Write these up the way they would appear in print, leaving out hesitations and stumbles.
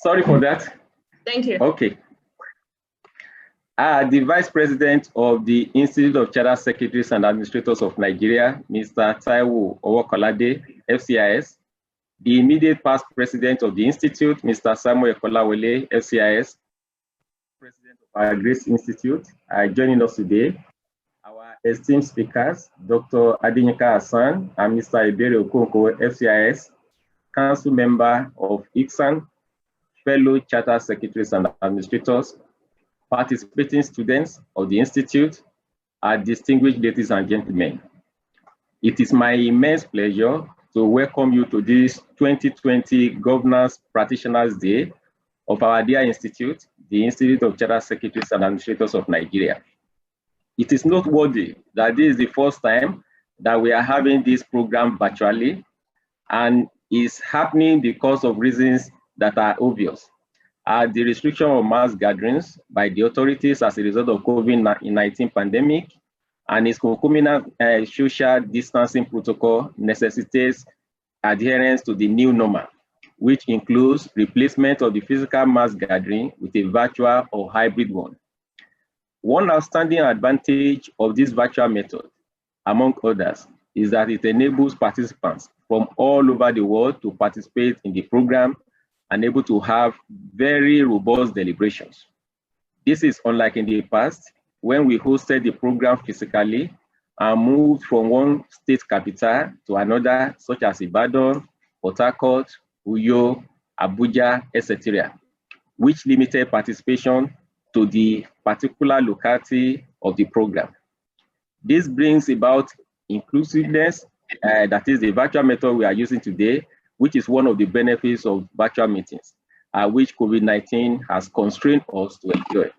Sorry for that. Thank you. Okay. The Vice President of the Institute of Charter Secretaries and Administrators of Nigeria, Mr. Taiwo Owokolade, FCIS. The immediate past President of the Institute, Mr. Samuel Kolawole, FCIS. President of our Grace Institute, joining us today. Our esteemed speakers, Dr. Adinyika Hassan and Mr. Ibere Okonkwo, FCIS, Council Member of ICSAN, fellow Charter Secretaries and Administrators, participating students of the Institute, our distinguished ladies and gentlemen. It is my immense pleasure to welcome you to this 2020 Governance Practitioners Day of our dear Institute, the Institute of Charter Secretaries and Administrators of Nigeria. It is noteworthy that this is the first time that we are having this program virtually, and is happening because of reasons that are obvious. The restriction of mass gatherings by the authorities as a result of COVID-19 pandemic and its concomitant social distancing protocol necessitates adherence to the new normal, which includes replacement of the physical mass gathering with a virtual or hybrid one. One outstanding advantage of this virtual method, among others, is that it enables participants from all over the world to participate in the program and able to have very robust deliberations. This is unlike in the past, when we hosted the program physically and moved from one state capital to another, such as Ibadan, Port Harcourt, Uyo, Abuja, etc., which limited participation to the particular locality of the program. This brings about inclusiveness, that is the virtual method we are using today, which is one of the benefits of virtual meetings, which COVID-19 has constrained us to enjoy.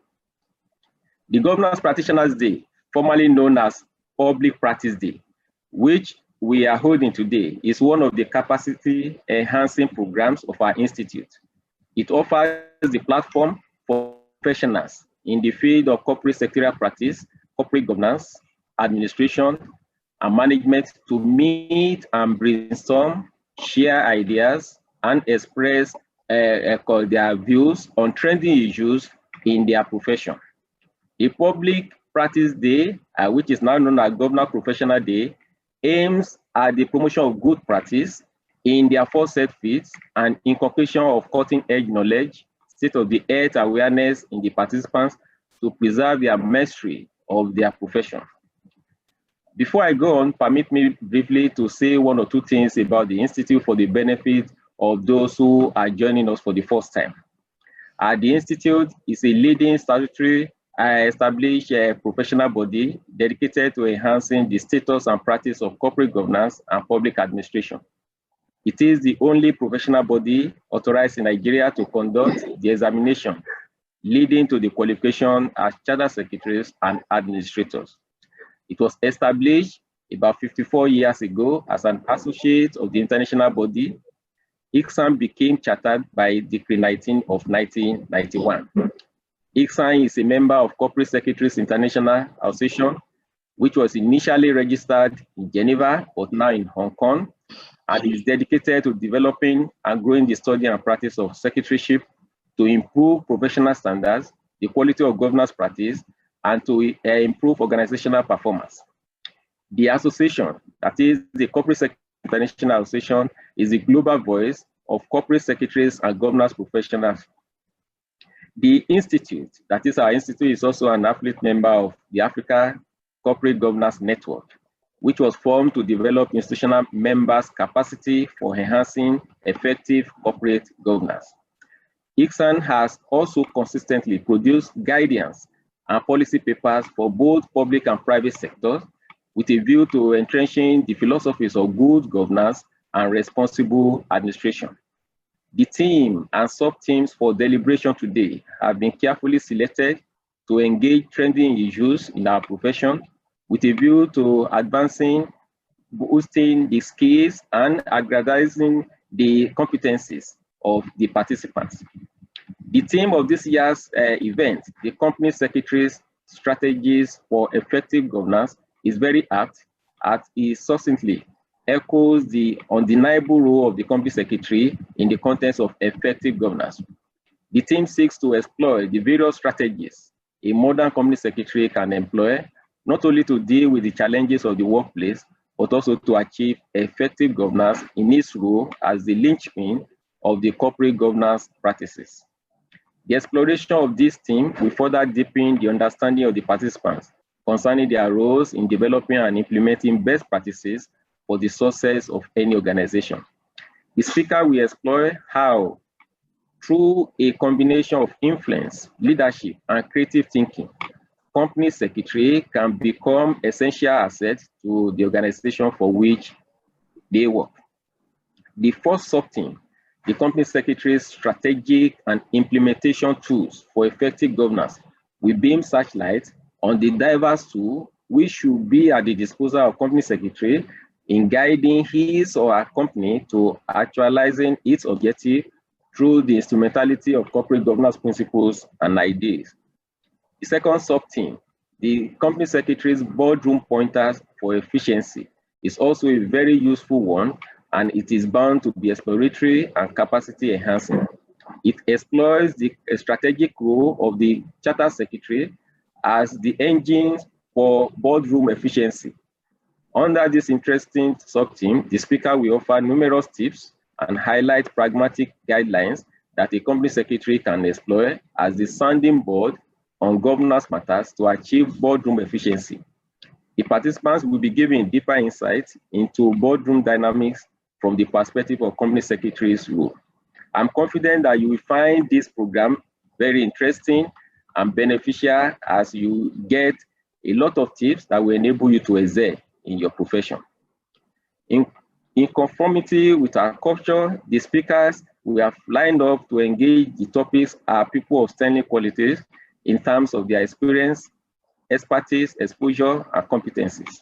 The Governance Practitioners Day, formerly known as Public Practice Day, which we are holding today, is one of the capacity enhancing programs of our institute. It offers the platform for professionals in the field of corporate secretarial practice, corporate governance, administration, and management to meet and brainstorm, share ideas, and express their views on trending issues in their profession. The Public Practice Day, which is now known as Governance Professional Day, aims at the promotion of good practice in their four set fields and incorporation of cutting-edge knowledge, state-of-the-art awareness in the participants to preserve their mastery of their profession. Before I go on, permit me briefly to say one or two things about the Institute for the benefit of those who are joining us for the first time. The Institute is a leading statutory established professional body dedicated to enhancing the status and practice of corporate governance and public administration. It is the only professional body authorized in Nigeria to conduct the examination leading to the qualification as charter secretaries and administrators. It was established about 54 years ago as an associate of the international body. ICSAN became chartered by Decree 19 of 1991. ICSAN is a member of Corporate Secretaries International Association, which was initially registered in Geneva, but now in Hong Kong, and is dedicated to developing and growing the study and practice of secretaryship to improve professional standards, the quality of governance practice, and to improve organizational performance. The association, that is the Corporate Secretaries International Association, is the global voice of corporate secretaries and governance professionals. The institute, that is our institute, is also an affiliate member of the Africa Corporate Governance Network, which was formed to develop institutional members' capacity for enhancing effective corporate governance. ICSAN has also consistently produced guidance and policy papers for both public and private sectors with a view to entrenching the philosophies of good governance and responsible administration. The team and sub-teams for deliberation today have been carefully selected to engage trending issues in our profession with a view to advancing, boosting the skills and aggrandizing the competencies of the participants. The theme of this year's event, the Company Secretaries' Strategies for Effective Governance, is very apt as it succinctly echoes the undeniable role of the Company Secretary in the context of effective governance, The team seeks to explore the various strategies a modern company secretary can employ, not only to deal with the challenges of the workplace, but also to achieve effective governance in its role as the linchpin of the corporate governance practices. The exploration of this theme will further deepen the understanding of the participants concerning their roles in developing and implementing best practices for the success of any organization. The speaker will explore how, through a combination of influence, leadership, and creative thinking, company secretary can become essential assets to the organization for which they work. The first sub-theme, the company secretary's strategic and implementation tools for effective governance, will beam searchlight on the diverse tools which should be at the disposal of company secretary in guiding his or her company to actualizing its objective through the instrumentality of corporate governance principles and ideas. The second sub-theme, the company secretary's boardroom pointers for efficiency, is also a very useful one, and it is bound to be exploratory and capacity enhancing. It explores the strategic role of the charter secretary as the engine for boardroom efficiency. Under this interesting sub-theme, the speaker will offer numerous tips and highlight pragmatic guidelines that a company secretary can explore as the sounding board on governance matters to achieve boardroom efficiency. The participants will be given deeper insights into boardroom dynamics from the perspective of company secretary's role. I'm confident that you will find this program very interesting and beneficial as you get a lot of tips that will enable you to excel in your profession. In conformity with our culture, the speakers we have lined up to engage the topics are people of sterling qualities in terms of their experience, expertise, exposure, and competencies.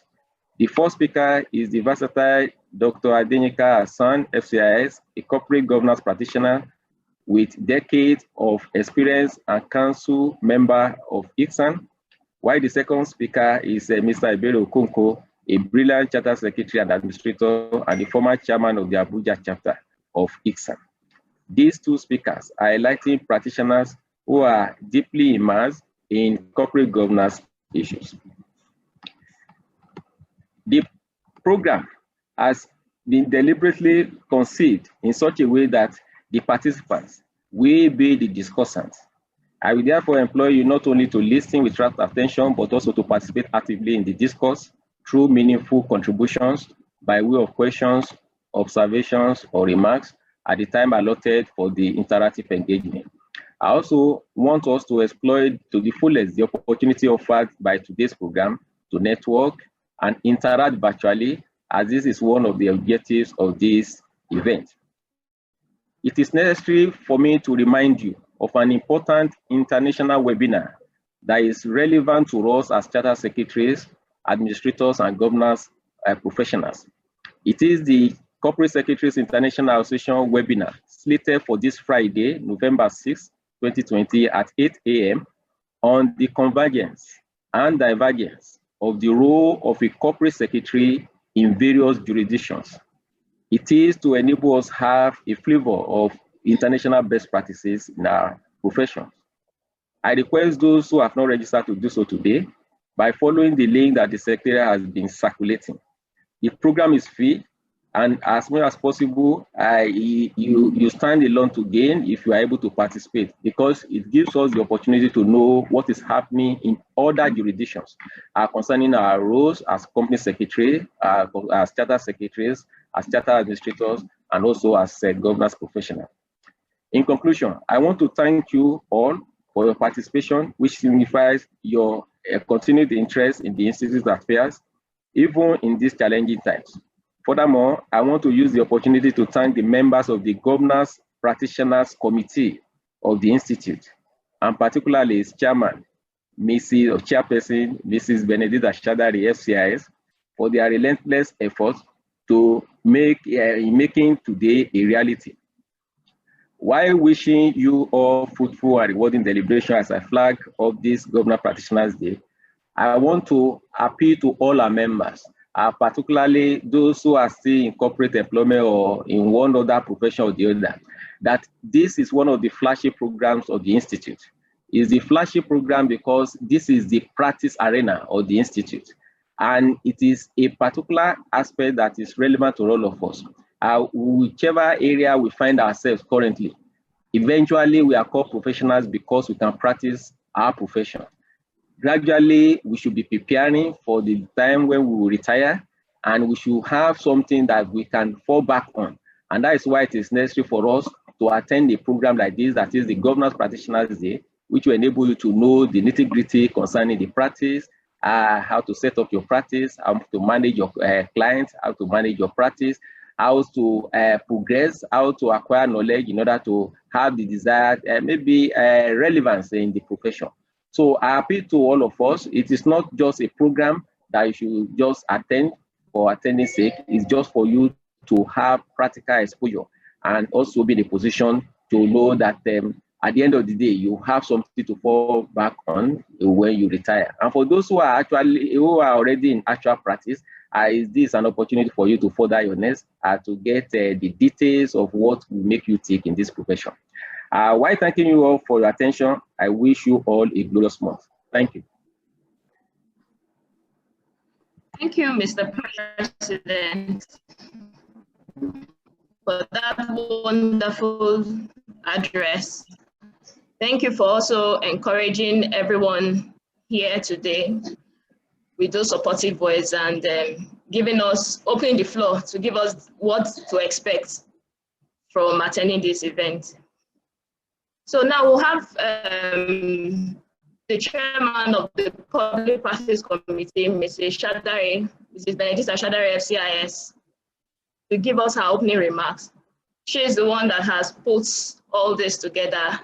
The first speaker is the versatile Dr. Adenika Hassan, FCIS, a corporate governance practitioner with decades of experience and council member of ICSAN, while the second speaker is Mr. Ebere Okonkwo, a brilliant charter secretary and administrator and the former chairman of the Abuja chapter of ICSAN. These two speakers are highlighting practitioners who are deeply immersed in corporate governance issues. The program has been deliberately conceived in such a way that the participants will be the discussants. I will therefore employ you not only to listen with rapt attention, but also to participate actively in the discourse through meaningful contributions by way of questions, observations, or remarks at the time allotted for the interactive engagement. I also want us to exploit to the fullest the opportunity offered by today's program to network and interact virtually, as this is one of the objectives of this event. It is necessary for me to remind you of an important international webinar that is relevant to us as charter secretaries, administrators, and governance professionals. It is the Corporate Secretaries International Association webinar slated for this Friday, November 6, 2020 at 8 a.m. on the convergence and divergence of the role of a corporate secretary in various jurisdictions. It is to enable us have a flavor of international best practices in our profession. I request those who have not registered to do so today by following the link that the secretary has been circulating. The program is free, and as much as possible, you stand alone to gain if you are able to participate, because it gives us the opportunity to know what is happening in other jurisdictions concerning our roles as company secretary, as charter secretaries, as charter administrators, and also as governance professionals. In conclusion, I want to thank you all for your participation, which signifies your continued interest in the Institute's affairs, even in these challenging times. Furthermore, I want to use the opportunity to thank the members of the Governance Practitioners Committee of the Institute, and particularly its chairman, Chairperson, Mrs. Benedicta Chandari, FCIS, for their relentless efforts to making today a reality. While wishing you all fruitful and rewarding deliberation as I flag of this Governor Practitioners Day, I want to appeal to all our members, particularly those who are still in corporate employment or in one other profession or the other, that this is one of the flagship programs of the Institute. It's the flagship program because this is the practice arena of the Institute. And it is a particular aspect that is relevant to all of us. Whichever area we find ourselves currently, eventually we are called professionals because we can practice our profession. Gradually, we should be preparing for the time when we will retire, and we should have something that we can fall back on. And that is why it is necessary for us to attend a program like this, that is the Governance Practitioners Day, which will enable you to know the nitty-gritty concerning the practice, how to set up your practice, how to manage your clients, how to manage your practice, how to progress, how to acquire knowledge in order to have the desired relevance in the profession. So I appeal to all of us. It is not just a program that you should just attend for attending sake. It's just for you to have practical exposure and also be in a position to know that at the end of the day, you have something to fall back on when you retire. And for those who are already in actual practice, is this an opportunity for you to further your needs to get the details of what will make you tick in this profession. While thanking you all for your attention, I wish you all a glorious month. Thank you. Thank you, Mr. President, for that wonderful address. Thank you for also encouraging everyone here today with those supportive words and opening the floor to give us what to expect from attending this event. So now we'll have the chairman of the Public Practice Committee, Mrs. Chandari, Mrs. Benedicta Chandari, FCIS, to give us her opening remarks. She is the one that has put all this together,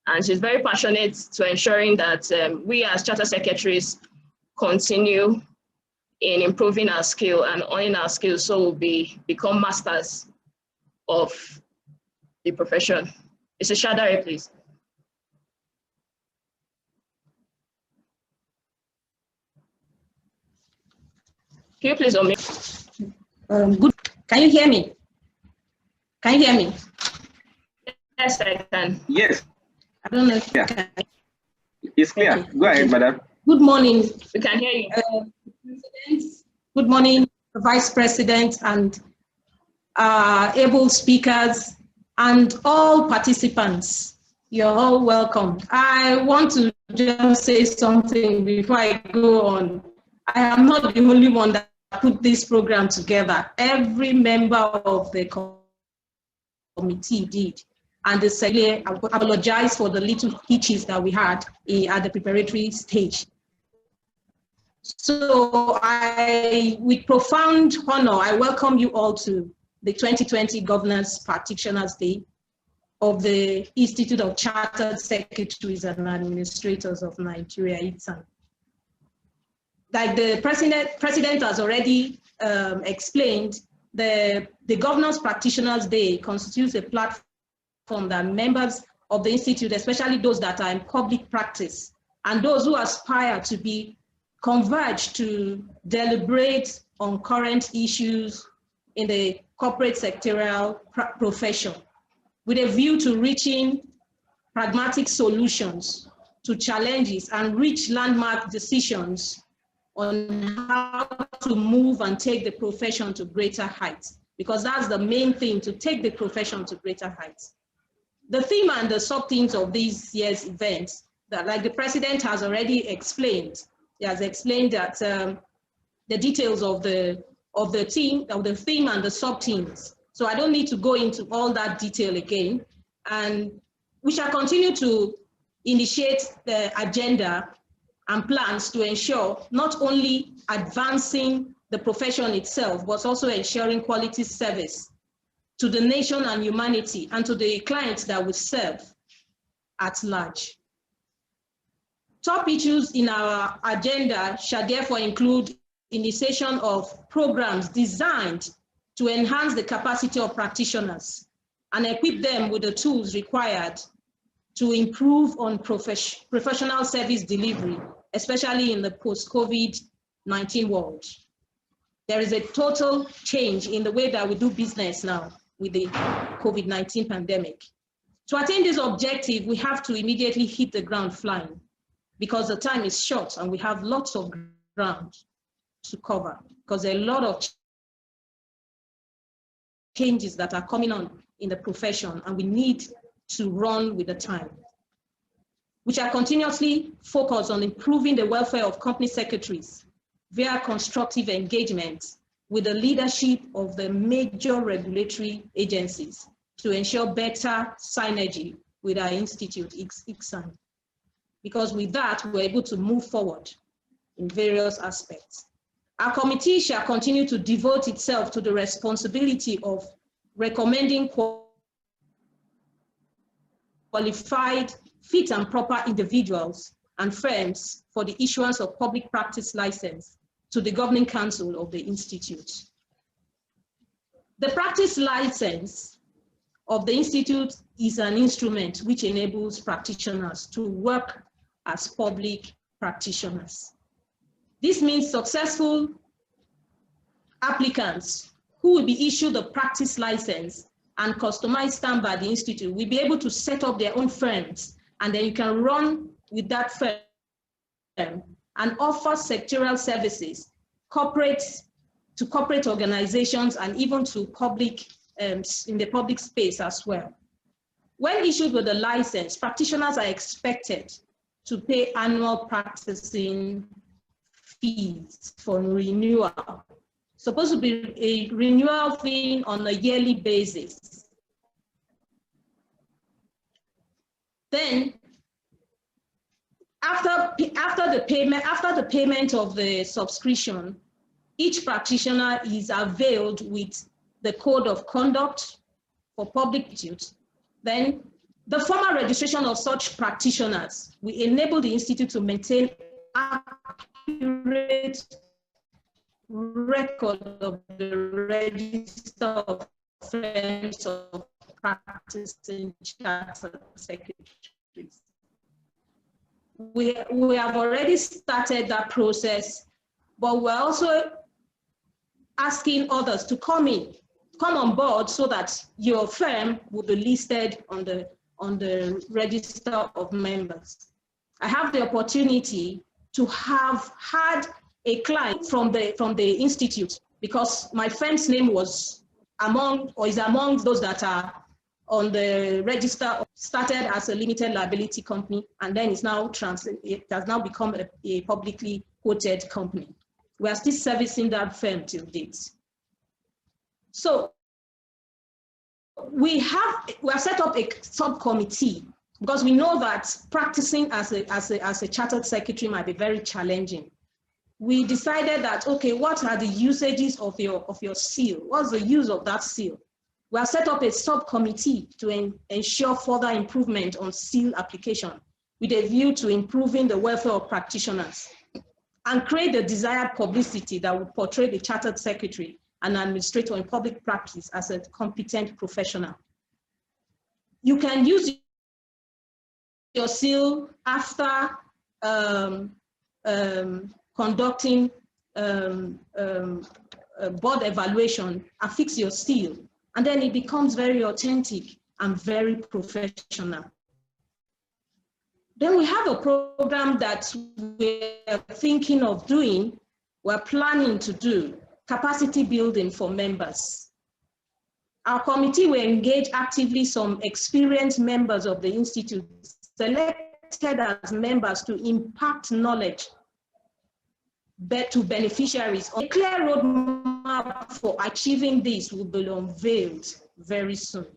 and she's very passionate to ensuring that we as charter secretaries continue in improving our skill and owning our skills, so we'll become masters of the profession. Mrs. Chandari, please. Can you please unmute? Good. Can you hear me? Can you hear me? Yes, I can. Yes. I don't know if you can. It's clear. Okay. Go ahead, madam. Good morning. We can hear you. President. Good morning, Vice President, and able speakers, and all participants. You're all welcome. I want to just say something before I go on. I am not the only one that put this program together. Every member of the committee did. And the secretary apologized for the little hitches that we had at the preparatory stage. So with profound honor, I welcome you all to the 2020 Governance Practitioners Day of the Institute of Chartered Secretaries and Administrators of Nigeria, ICSAN. Like the president has already explained, the Governance Practitioners Day constitutes a platform that members of the Institute, especially those that are in public practice, and those who aspire to be converged to deliberate on current issues in the corporate sectorial profession, with a view to reaching pragmatic solutions to challenges and reach landmark decisions on how to move and take the profession to greater heights, because that's the main thing, to take the profession to greater heights. The theme and the sub-themes of this year's events, that, like the president has already explained, he has explained that the details of the theme and the sub-themes. So I don't need to go into all that detail again. And we shall continue to initiate the agenda and plans to ensure not only advancing the profession itself, but also ensuring quality service to the nation and humanity and to the clients that we serve at large. Top issues in our agenda shall therefore include initiation of programs designed to enhance the capacity of practitioners and equip them with the tools required to improve on professional service delivery, especially in the post-COVID-19 world. There is a total change in the way that we do business now. with the COVID-19 pandemic. To attain this objective, we have to immediately hit the ground flying because the time is short and we have lots of ground to cover because there are a lot of changes that are coming on in the profession and we need to run with the time. We shall continuously focus on improving the welfare of company secretaries via constructive engagement with the leadership of the major regulatory agencies to ensure better synergy with our institute, ICSAN. Because with that, we're able to move forward in various aspects. Our committee shall continue to devote itself to the responsibility of recommending qualified, fit and proper individuals and firms for the issuance of public practice license to the Governing Council of the Institute. The practice license of the Institute is an instrument which enables practitioners to work as public practitioners. This means successful applicants who will be issued a practice license and customized stamp by the Institute will be able to set up their own firms, and then you can run with that firm and offer sectorial services, to corporate organizations and even to public, in the public space as well. When issued with a license, practitioners are expected to pay annual practicing fees for renewal. Supposed to be a renewal fee on a yearly basis. Then, after the payment of the subscription, each practitioner is availed with the code of conduct for public institutes. Then, the formal registration of such practitioners will enable the institute to maintain accurate record of the register of firms of practicing chartered secretaries. We have already started that process, but we're also asking others to come on board so that your firm will be listed on the register of members. I have the opportunity to have had a client from the institute because my firm's name was is among those that are on the register, started as a limited liability company, and then it has now become a publicly quoted company. We are still servicing that firm till date. So we have set up a subcommittee because we know that practicing as a chartered secretary might be very challenging. We decided that, okay, what are the usages of your seal? What's the use of that seal? We have set up a subcommittee to ensure further improvement on seal application with a view to improving the welfare of practitioners and create the desired publicity that will portray the chartered secretary and administrator in public practice as a competent professional. You can use your seal after conducting board evaluation, affix your seal, and then it becomes very authentic and very professional. Then we have a program that we're thinking of doing, we're planning to do, capacity building for members. Our committee will engage actively some experienced members of the Institute, selected as members to impact knowledge to beneficiaries. A clear roadmap for achieving this will be unveiled very soon.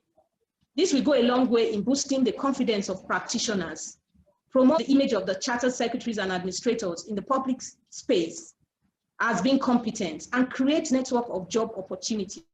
This will go a long way in boosting the confidence of practitioners, promote the image of the chartered secretaries and administrators in the public space as being competent, and create network of job opportunities.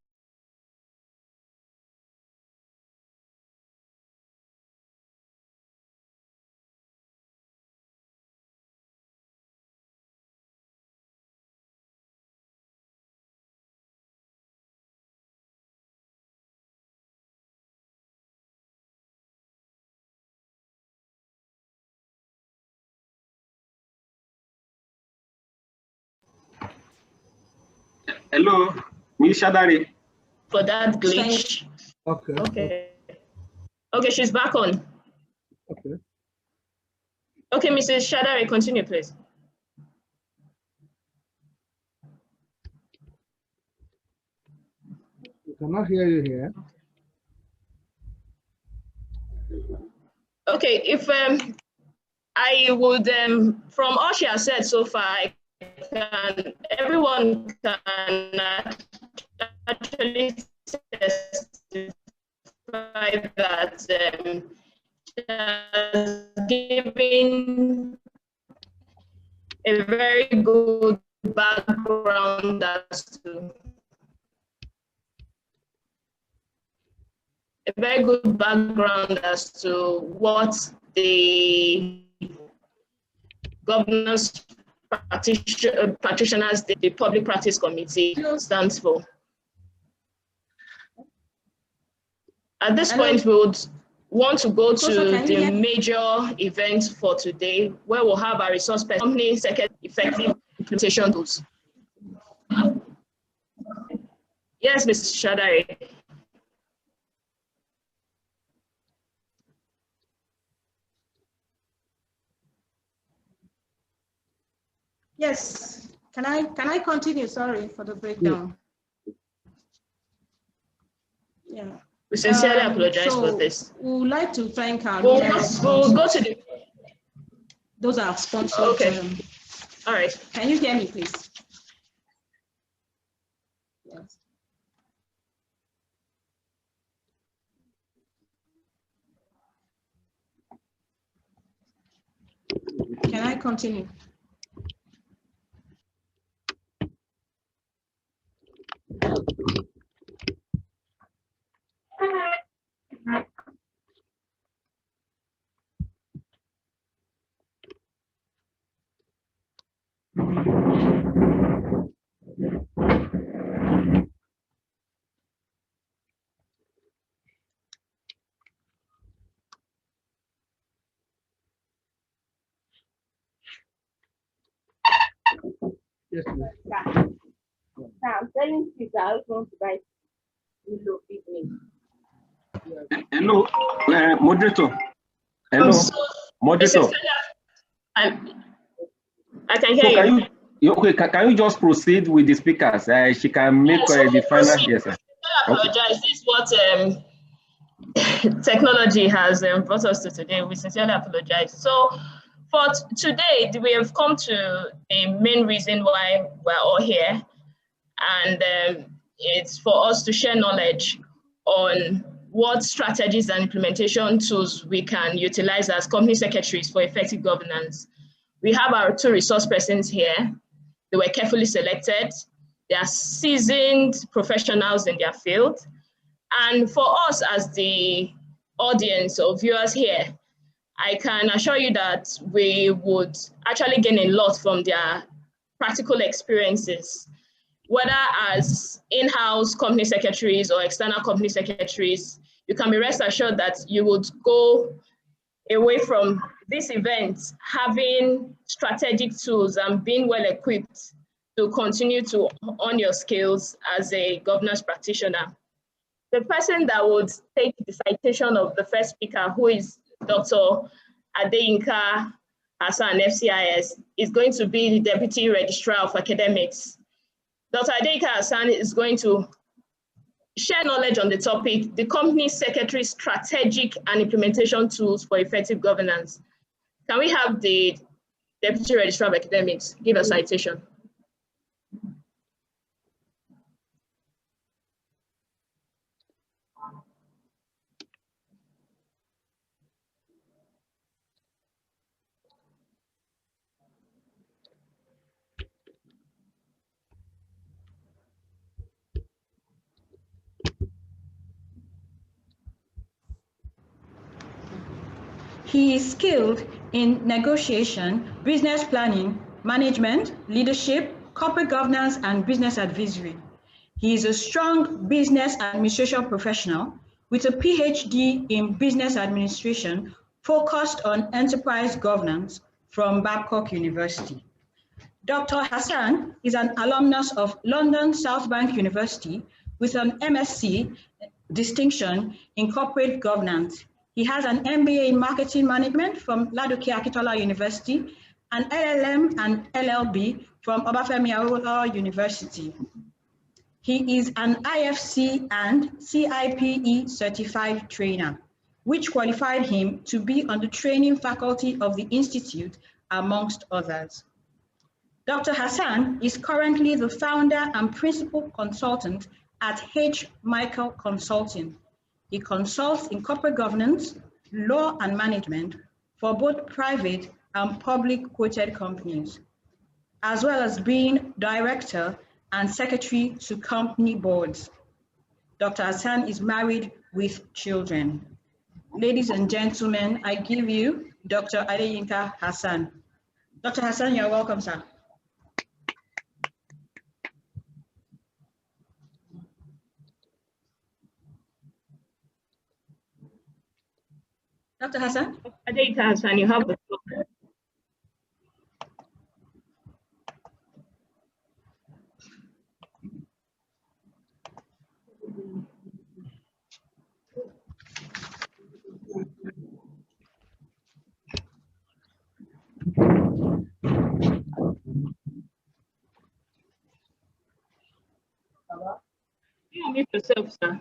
Hello, Ms. Chandari. For that glitch. Okay. Okay, she's back on. Okay. Okay, Mrs. Chandari, continue, please. We cannot hear you here. Okay, if I would, from all she has said so far, everyone can actually testify that giving a very good background as to what the governance practitioners, the Public Practice Committee stands for. At this point, we would want to go to the major event for today, where we'll have our resource person, company secretary, effective implementation tools. Yes, Mrs. Chandari. Yes, can I continue? Sorry for the breakdown. Yeah. We sincerely apologize for this. We would like to thank our we'll go to the. Those are sponsors. Okay. All right. Can you hear me, please? Yes. Can I continue? Yes, ma'am. Now I'm telling you that I want to buy evening. Hello, moderator. Hello, moderator. I can hear you. Okay, can you just proceed with the speakers? She can make the final. Yes, sir. I apologize. This is what technology has brought us to today. We sincerely apologize. So for today, we have come to the main reason why we're all here. And it's for us to share knowledge on what strategies and implementation tools we can utilize as company secretaries for effective governance. We have our two resource persons here. They were carefully selected. They are seasoned professionals in their field. And for us as the audience or viewers here, I can assure you that we would actually gain a lot from their practical experiences, whether as in-house company secretaries or external company secretaries. You can be rest assured that you would go away from this event having strategic tools and being well equipped to continue to hone your skills as a governance practitioner. The person that would take the citation of the first speaker, who is Dr. Adeyinka Hassan, FCIS, is going to be the Deputy Registrar of Academics. Dr. Adeyinka Hassan is going to share knowledge on the topic, the company secretary strategic and implementation tools for effective governance. Can we have the Deputy Registrar of Academics give a citation? He is skilled in negotiation, business planning, management, leadership, corporate governance, and business advisory. He is a strong business administration professional with a PhD in business administration focused on enterprise governance from Babcock University. Dr. Hassan is an alumnus of London South Bank University with an MSc distinction in corporate governance. He has an MBA in marketing management from Ladoke Akintola University, an LLM and LLB from Obafemi Awolowo University. He is an IFC and CIPE certified trainer, which qualified him to be on the training faculty of the Institute, amongst others. Dr. Hassan is currently the founder and principal consultant at H. Michael Consulting. He consults in corporate governance, law and management for both private and public quoted companies, as well as being director and secretary to company boards. Dr. Hassan is married with children. Ladies and gentlemen, I give you Dr. Adeyinka Hassan. Dr. Hassan, you're welcome, sir. Dr. Hassan? Adeyinka Hassan, you have the floor. You unmute yourself, sir.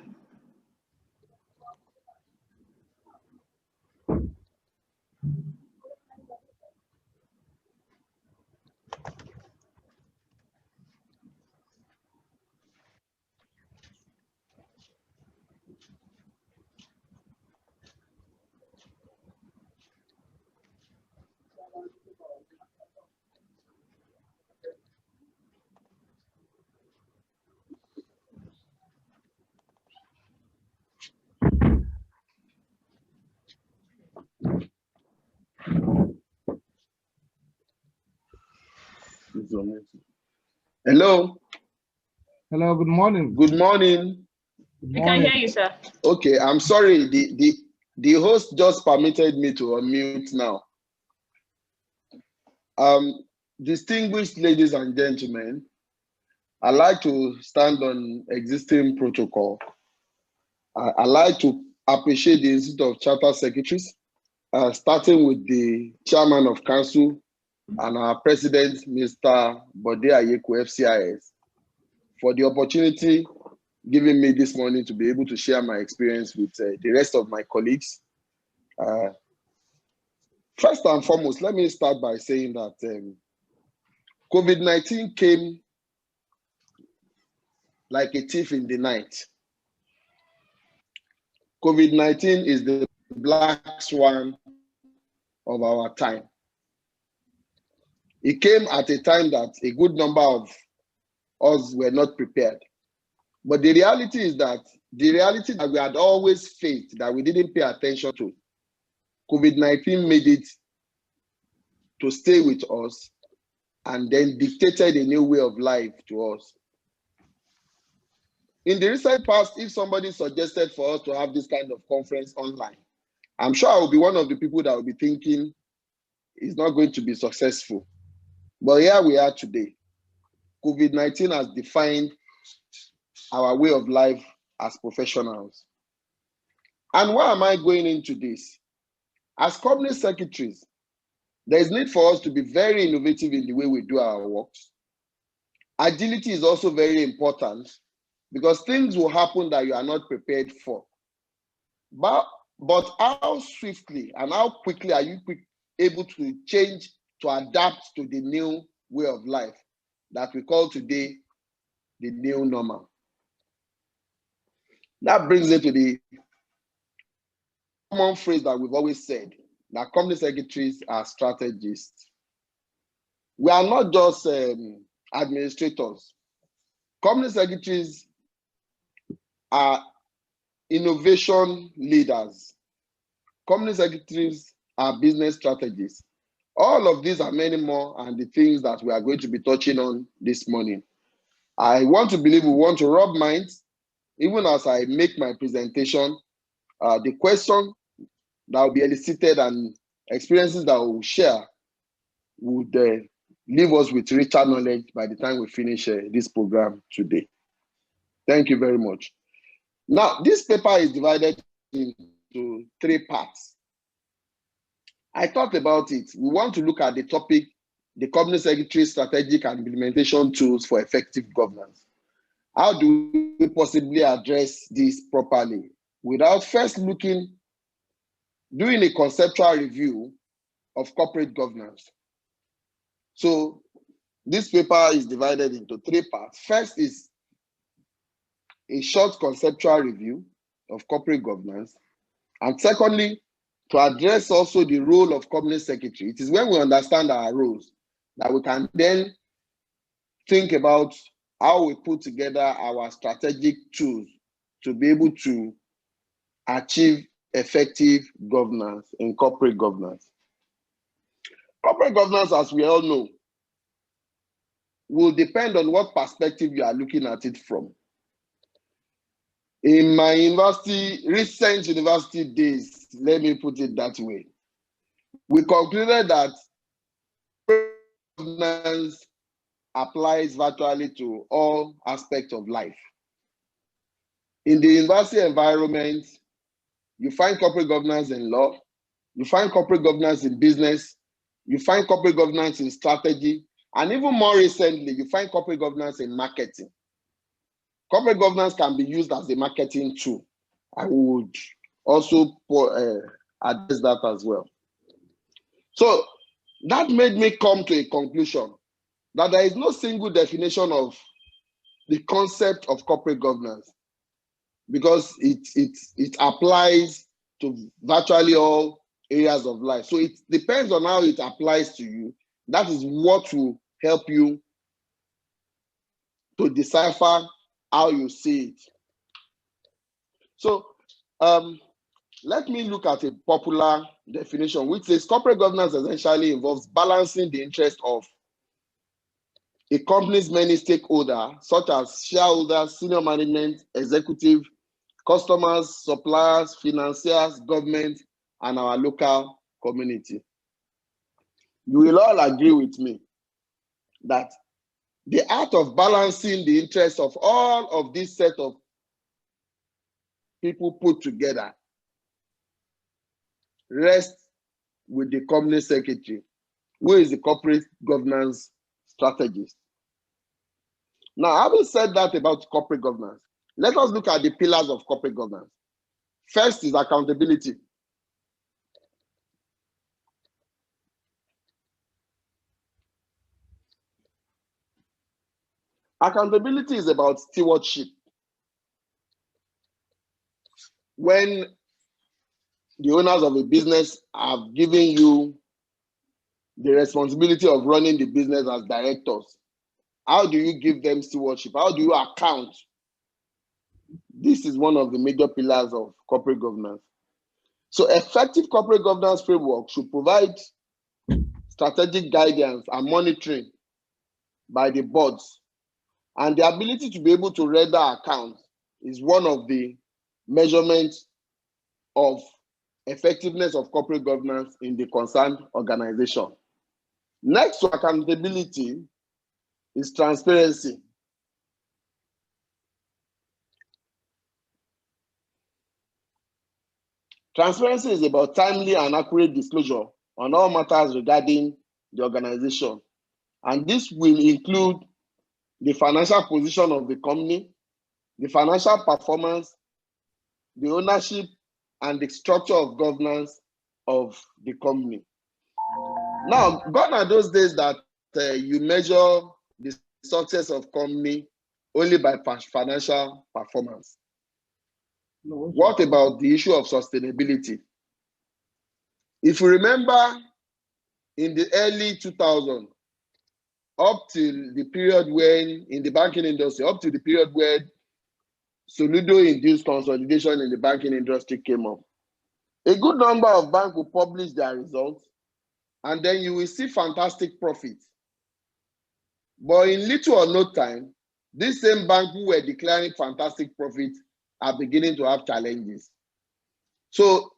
Hello. Hello, good morning. Good morning. We can hear you, sir. Okay, I'm sorry. The host just permitted me to unmute now. Distinguished ladies and gentlemen, I'd like to stand on existing protocol. I'd like to appreciate the Institute of Charter Secretaries, starting with the Chairman of Council and our President, Mr. Bode Ayeku, FCIS, for the opportunity given me this morning to be able to share my experience with the rest of my colleagues. First and foremost, let me start by saying that COVID-19 came like a thief in the night. COVID-19 is the black swan of our time. It came at a time that a good number of us were not prepared. But the reality is that the reality that we had always faced, that we didn't pay attention to, COVID-19 made it to stay with us and then dictated a new way of life to us. In the recent past, if somebody suggested for us to have this kind of conference online, I'm sure I will be one of the people that will be thinking it's not going to be successful. But here we are today. COVID-19 has defined our way of life as professionals. And why am I going into this? As company secretaries, there is need for us to be very innovative in the way we do our works. Agility is also very important because things will happen that you are not prepared for. But how swiftly and how quickly are you able to change, to adapt to the new way of life that we call today the new normal? That brings it to the common phrase that we've always said, that company secretaries are strategists. We are not just administrators. Company secretaries are innovation leaders. Company secretaries are business strategists. All of these and many more are the things that we are going to be touching on this morning. I want to believe we want to rub minds. Even as I make my presentation, the question that will be elicited and experiences that we will share would leave us with richer knowledge by the time we finish this program today. Thank you very much. Now, this paper is divided into 3 parts. I thought about it. We want to look at the topic, the Company Secretary Strategic and Implementation Tools for Effective Governance. How do we possibly address this properly without first doing a conceptual review of corporate governance? So this paper is divided into 3 parts. First is a short conceptual review of corporate governance. And secondly, to address also the role of company secretary. It is when we understand our roles that we can then think about how we put together our strategic tools to be able to achieve effective governance in corporate governance. Corporate governance, as we all know, will depend on what perspective you are looking at it from. In my recent university days, let me put it that way, we concluded that governance applies virtually to all aspects of life. In the university environment, you find corporate governance in law, you find corporate governance in business, you find corporate governance in strategy, and even more recently, you find corporate governance in marketing. Corporate governance can be used as a marketing tool. I would also address that as well. So that made me come to a conclusion that there is no single definition of the concept of corporate governance because it applies to virtually all areas of life. So it depends on how it applies to you. That is what will help you to decipher how you see it. So let me look at a popular definition, which says corporate governance essentially involves balancing the interest of a company's many stakeholders, such as shareholders, senior management, executive, customers, suppliers, financiers, government, and our local community. You will all agree with me that the art of balancing the interests of all of this set of people put together rests with the company secretary, who is the corporate governance strategist. Now, having said that about corporate governance, let us look at the pillars of corporate governance. First is accountability. Accountability is about stewardship. When the owners of a business have given you the responsibility of running the business as directors, how do you give them stewardship? How do you account? This is one of the major pillars of corporate governance. So effective corporate governance framework should provide strategic guidance and monitoring by the boards. And the ability to be able to render accounts is one of the measurements of effectiveness of corporate governance in the concerned organization. Next to accountability is transparency. Transparency is about timely and accurate disclosure on all matters regarding the organization. And this will include the financial position of the company, the financial performance, the ownership, and the structure of governance of the company. Now, gone are those days that you measure the success of company only by financial performance. What about the issue of sustainability? If you remember, in the early 2000s, up till the period when, in the banking industry, up to the period where Soludo-induced consolidation in the banking industry came up, a good number of banks will publish their results, and then you will see fantastic profits. But in little or no time, these same banks who were declaring fantastic profits are beginning to have challenges. So,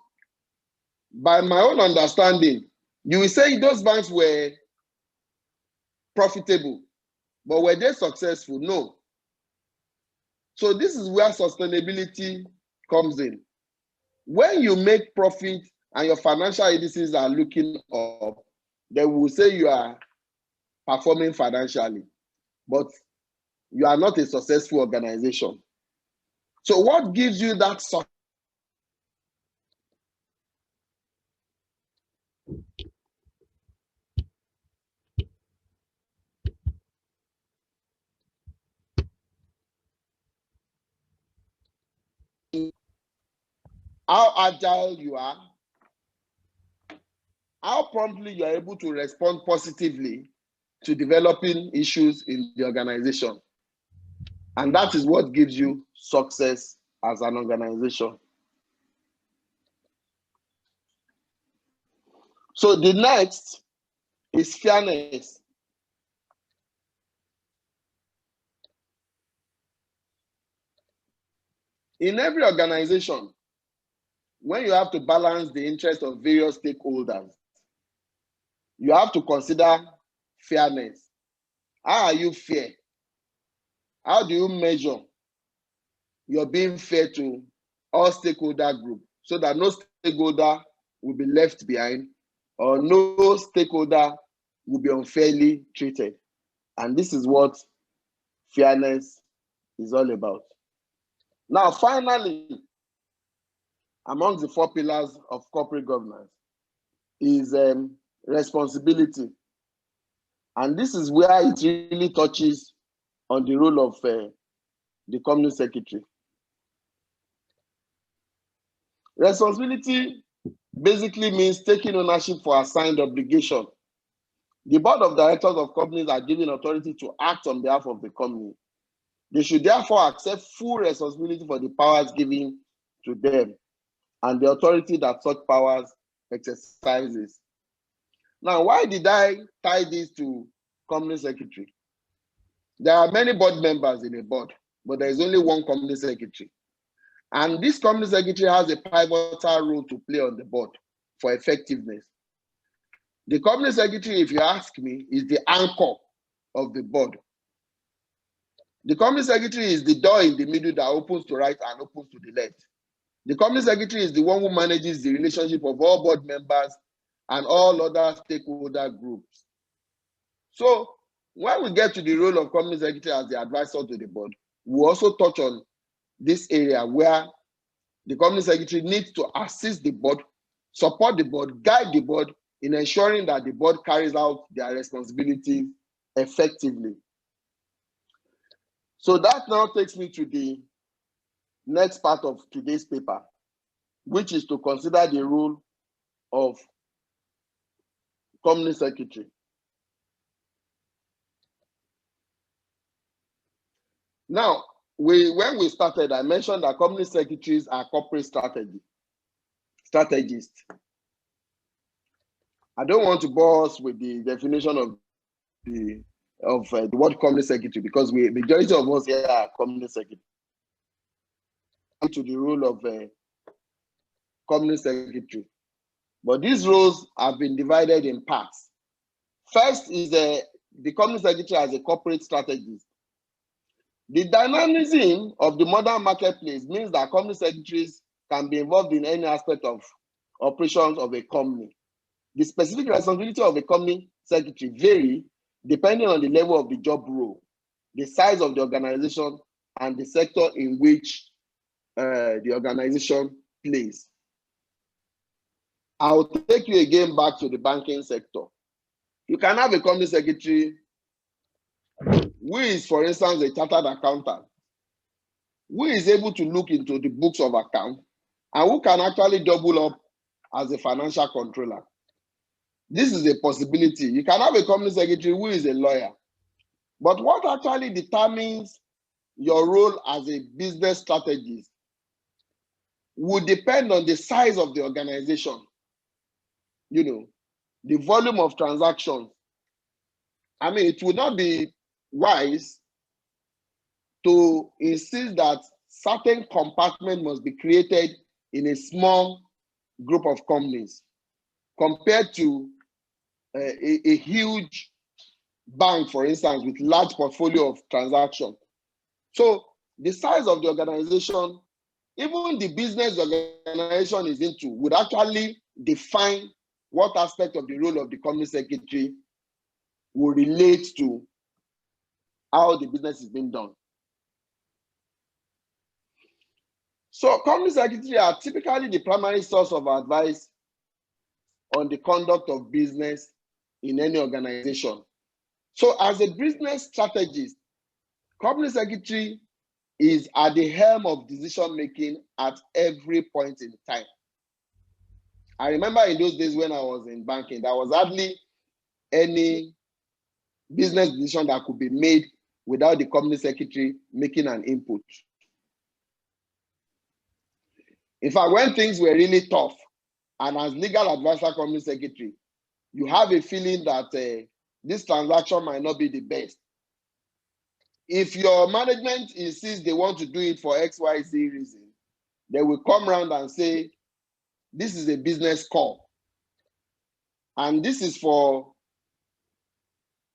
by my own understanding, you will say those banks were profitable, but were they successful? No. So this is where sustainability comes in. When you make profit and your financial indices are looking up, they will say you are performing financially, but you are not a successful organization. So what gives you that success? How agile you are, how promptly you are able to respond positively to developing issues in the organization. And that is what gives you success as an organization. So the next is fairness. In every organization, when you have to balance the interest of various stakeholders, you have to consider fairness. How are you fair? How do you measure you're being fair to all stakeholder groups so that no stakeholder will be left behind or no stakeholder will be unfairly treated? And this is what fairness is all about. Now, finally, among the 4 pillars of corporate governance is responsibility. And this is where it really touches on the role of the company secretary. Responsibility basically means taking ownership for assigned obligation. The board of directors of companies are given authority to act on behalf of the company. They should therefore accept full responsibility for the powers given to them and the authority that such powers exercises. Now, why did I tie this to company secretary? There are many board members in a board, but there is only one company secretary. And this company secretary has a pivotal role to play on the board for effectiveness. The company secretary, if you ask me, is the anchor of the board. The company secretary is the door in the middle that opens to right and opens to the left. The company secretary is the one who manages the relationship of all board members and all other stakeholder groups. So when we get to the role of company secretary as the advisor to the board, we also touch on this area where the company secretary needs to assist the board, support the board, guide the board in ensuring that the board carries out their responsibilities effectively. So that now takes me to the next part of today's paper, which is to consider the role of company secretary. Now, when we started, I mentioned that company secretaries are corporate strategists. I don't want to bore us with the definition of the word company secretary because majority of us here are company secretary. To the role of company secretary, but these roles have been divided in parts. First is the company secretary as a corporate strategist. The dynamism of the modern marketplace means that company secretaries can be involved in any aspect of operations of a company. The specific responsibility of a company secretary vary depending on the level of the job role, the size of the organization, and the sector in which the organization plays. I'll take you again back to the banking sector. You can have a company secretary who is, for instance, a chartered accountant, who is able to look into the books of account and who can actually double up as a financial controller. This is a possibility. You can have a company secretary who is a lawyer. But what actually determines your role as a business strategist would depend on the size of the organization, the volume of transactions. I mean, it would not be wise to insist that certain compartment must be created in a small group of companies compared to a huge bank, for instance, with large portfolio of transactions. So the size of the organization, even the business the organization is into, would actually define what aspect of the role of the company secretary will relate to how the business is being done. So company secretary are typically the primary source of advice on the conduct of business in any organization. So as a business strategist, company secretary is at the helm of decision making at every point in time. I remember in those days when I was in banking, there was hardly any business decision that could be made without the company secretary making an input. In fact, when things were really tough, and as legal advisor company secretary, you have a feeling that this transaction might not be the best. If your management insists they want to do it for XYZ reason, they will come around and say, this is a business call. And this is for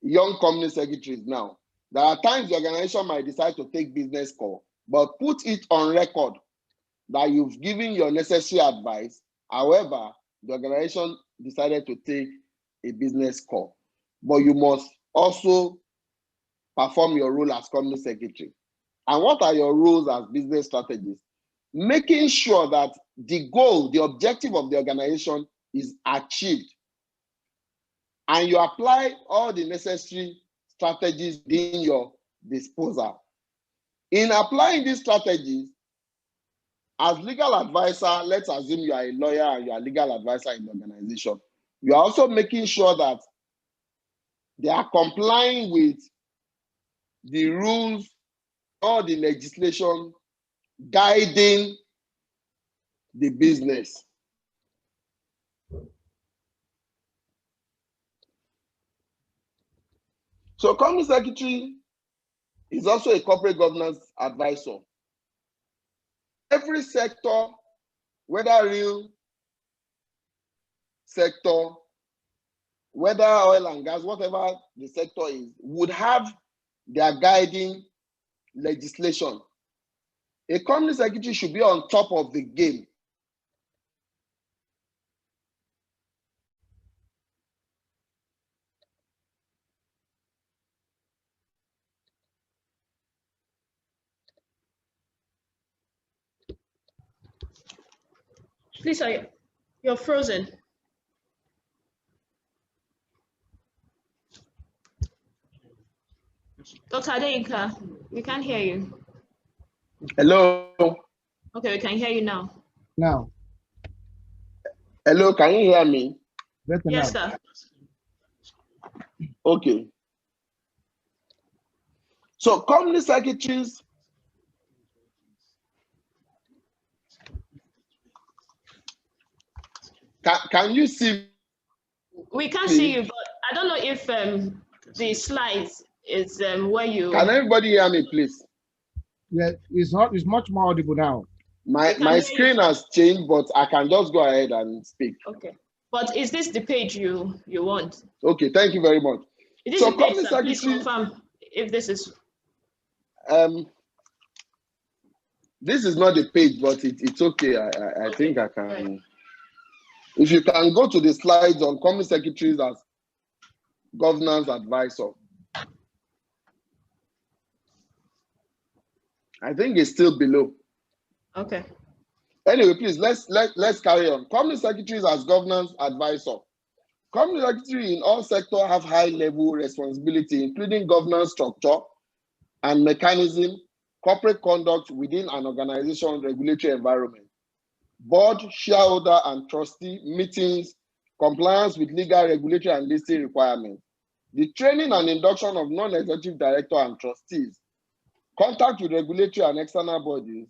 young company secretaries now. There are times the organization might decide to take business call, but put it on record that you've given your necessary advice. However, the organization decided to take a business call. But you must also perform your role as company secretary. And what are your roles as business strategist? Making sure that the goal, the objective of the organization is achieved. And you apply all the necessary strategies within your disposal. In applying these strategies, as legal advisor, let's assume you are a lawyer and you are a legal advisor in the organization. You are also making sure that they are complying with the rules or the legislation guiding the business. So company secretary is also a corporate governance advisor. Every sector, whether real sector, whether oil and gas, whatever the sector is, would have their guiding legislation. A company secretary should be on top of the game. Please, you're frozen. Dr. Adeyinka, we can't hear you. Hello. Okay, we can hear you now. Now. Hello, can you hear me? Better yes, now. sir. Okay. So company secretaries can you see? We can't see you, but I don't know if the slides is where you. Can everybody hear me, please? Yeah, it's much more audible now. My screen has changed, but I can just go ahead and speak. Okay. But is this the page you want? Okay, thank you very much. It is So the page, sir. Please confirm if this is. This is not the page, but it's okay. I think I can. Right. If you can go to the slides on company secretaries as governance advisor. I think it's still below. Okay. Anyway, please let's carry on. Company secretaries as governance advisor. Company secretary in all sectors have high-level responsibility, including governance structure and mechanism, corporate conduct within an organization's regulatory environment, board, shareholder, and trustee meetings, compliance with legal, regulatory, and listing requirements, the training and induction of non-executive director and trustees, contact with regulatory and external bodies,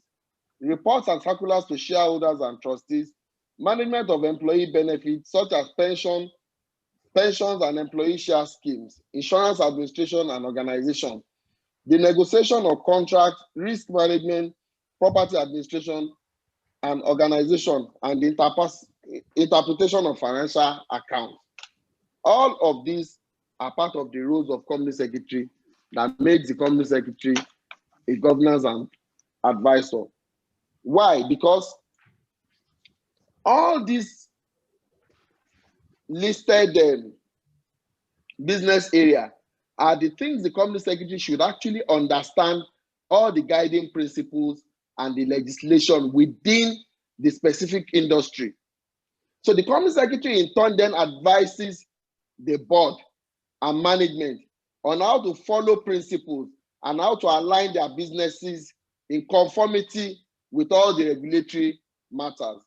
reports and circulars to shareholders and trustees, management of employee benefits such as pensions and employee share schemes, insurance administration and organization, the negotiation of contracts, risk management, property administration and organization, and the interpretation of financial accounts. All of these are part of the roles of company secretary that makes the company secretary a governance and advisor. Why? Because all these listed business area are the things the company secretary should actually understand, all the guiding principles and the legislation within the specific industry. So the company secretary in turn then advises the board and management on how to follow principles and how to align their businesses in conformity with all the regulatory matters.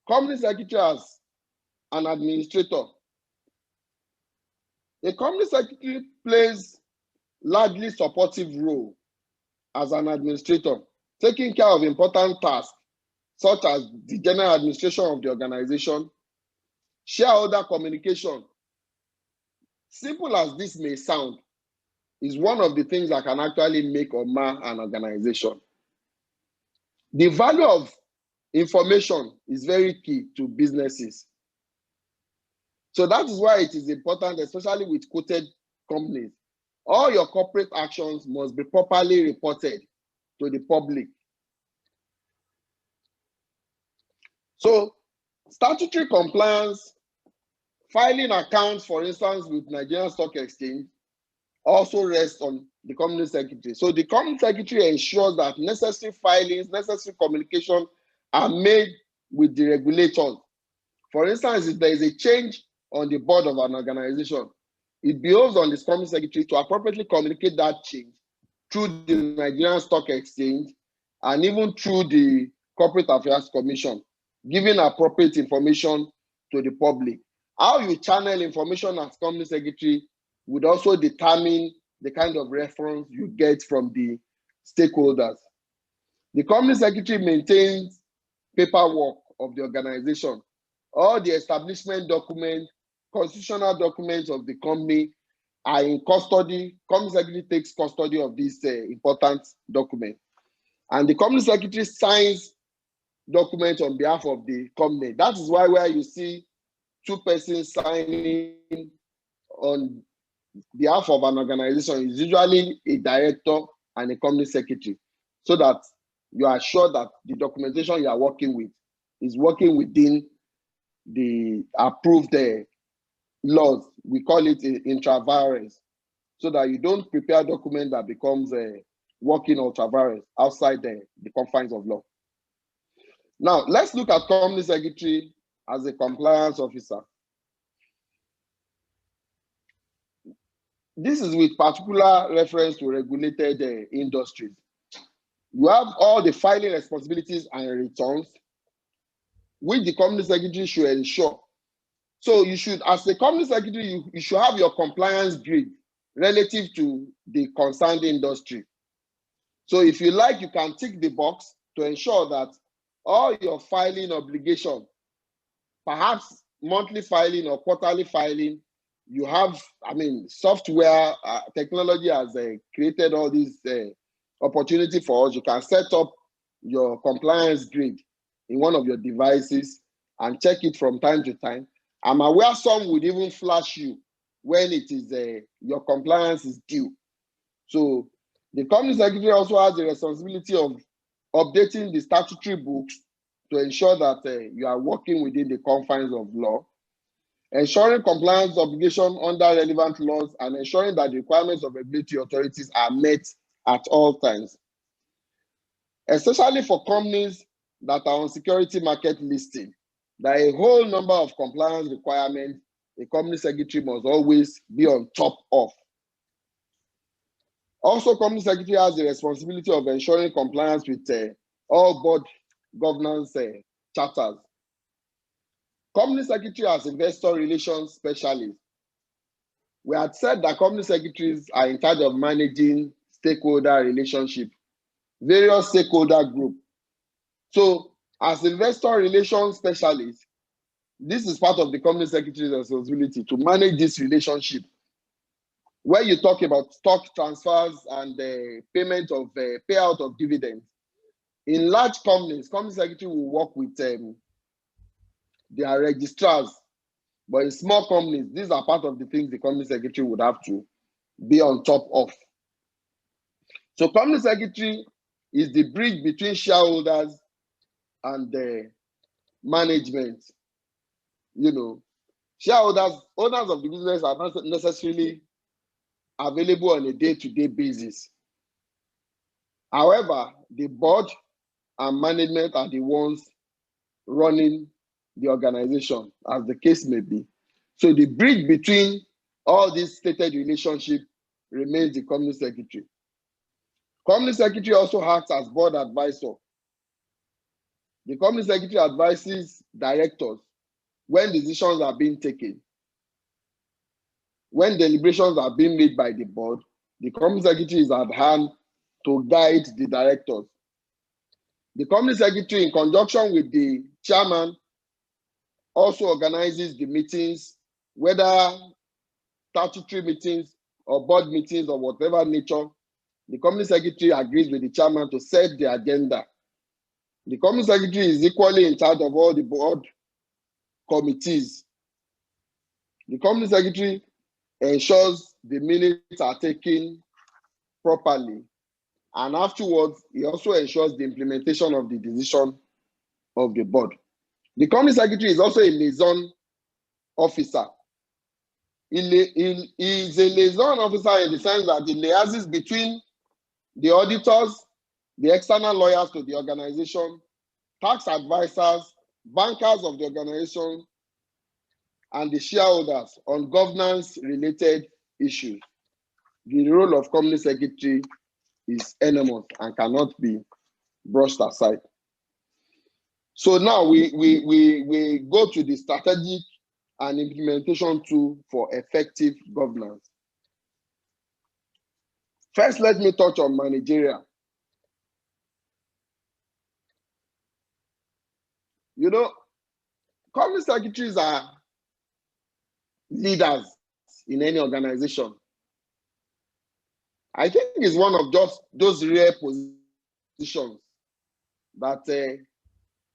Company secretary as an administrator. The company secretary plays largely supportive role as an administrator, taking care of important tasks such as the general administration of the organization, shareholder communication. Simple as this may sound, is one of the things that can actually make or mar an organization. The value of information is very key to businesses. So that is why it is important, especially with quoted companies. All your corporate actions must be properly reported to the public. So statutory compliance, filing accounts, for instance, with Nigerian Stock Exchange, also rests on the company secretary. So the company secretary ensures that necessary filings, necessary communication are made with the regulators. For instance, if there is a change on the board of an organization, it behoves on the company secretary to appropriately communicate that change through the Nigerian Stock Exchange and even through the Corporate Affairs Commission, giving appropriate information to the public. How you channel information as company secretary would also determine the kind of reference you get from the stakeholders. The company secretary maintains paperwork of the organization. All the establishment documents, constitutional documents of the company are in custody. Company secretary takes custody of this important document. And the company secretary signs documents on behalf of the company. That is why where you see two persons signing on behalf of an organization is usually a director and a company secretary, so that you are sure that the documentation you are working with is working within the approved laws. We call it intra vires, so that you don't prepare a document that becomes working ultra vires outside the confines of law. Now, let's look at company secretary as a compliance officer. This is with particular reference to regulated industries. You have all the filing responsibilities and returns, which the company secretary should ensure. So you should, as a company secretary, you should have your compliance grid relative to the concerned industry. So if you like, you can tick the box to ensure that all your filing obligation, perhaps monthly filing or quarterly filing, you have, software, technology has created all these opportunity for us. You can set up your compliance grid in one of your devices and check it from time to time. I'm aware some would even flash you when it is your compliance is due. So the company secretary also has the responsibility of updating the statutory books to ensure that you are working within the confines of law, ensuring compliance obligation under relevant laws, and ensuring that the requirements of regulatory authorities are met at all times. Especially for companies that are on security market listing, there are a whole number of compliance requirements the company secretary must always be on top of. Also, company secretary has the responsibility of ensuring compliance with all board governance charters. Company secretary as investor relations specialist. We had said that company secretaries are in charge of managing stakeholder relationship, various stakeholder groups. So as investor relations specialist, this is part of the company secretary's responsibility to manage this relationship. When you talk about stock transfers and the payment of payout of dividends, in large companies, company secretary will work with their registrars. But in small companies, these are part of the things the company secretary would have to be on top of. So company secretary is the bridge between shareholders and the management. You know, shareholders, owners of the business are not necessarily available on a day-to-day basis. However, the board and management are the ones running the organization, as the case may be. So the bridge between all these stated relationships remains the company secretary. Company secretary also acts as board advisor. The company secretary advises directors when decisions are being taken. When deliberations are being made by the board, the company secretary is at hand to guide the directors. The company secretary, in conjunction with the chairman, also organizes the meetings, whether statutory meetings or board meetings or whatever nature. The company secretary agrees with the chairman to set the agenda. The company secretary is equally in charge of all the board committees. The company secretary ensures the minutes are taken properly, and afterwards, he also ensures the implementation of the decision of the board. The company secretary is also a liaison officer. He is a liaison officer in the sense that he liaises between the auditors, the external lawyers to the organization, tax advisors, bankers of the organization, and the shareholders on governance-related issues. The role of company secretary is enormous and cannot be brushed aside. So now we go to the strategic and implementation tool for effective governance. First, let me touch on managerial. You know, company secretaries are leaders in any organization. I think it's one of just those rare positions that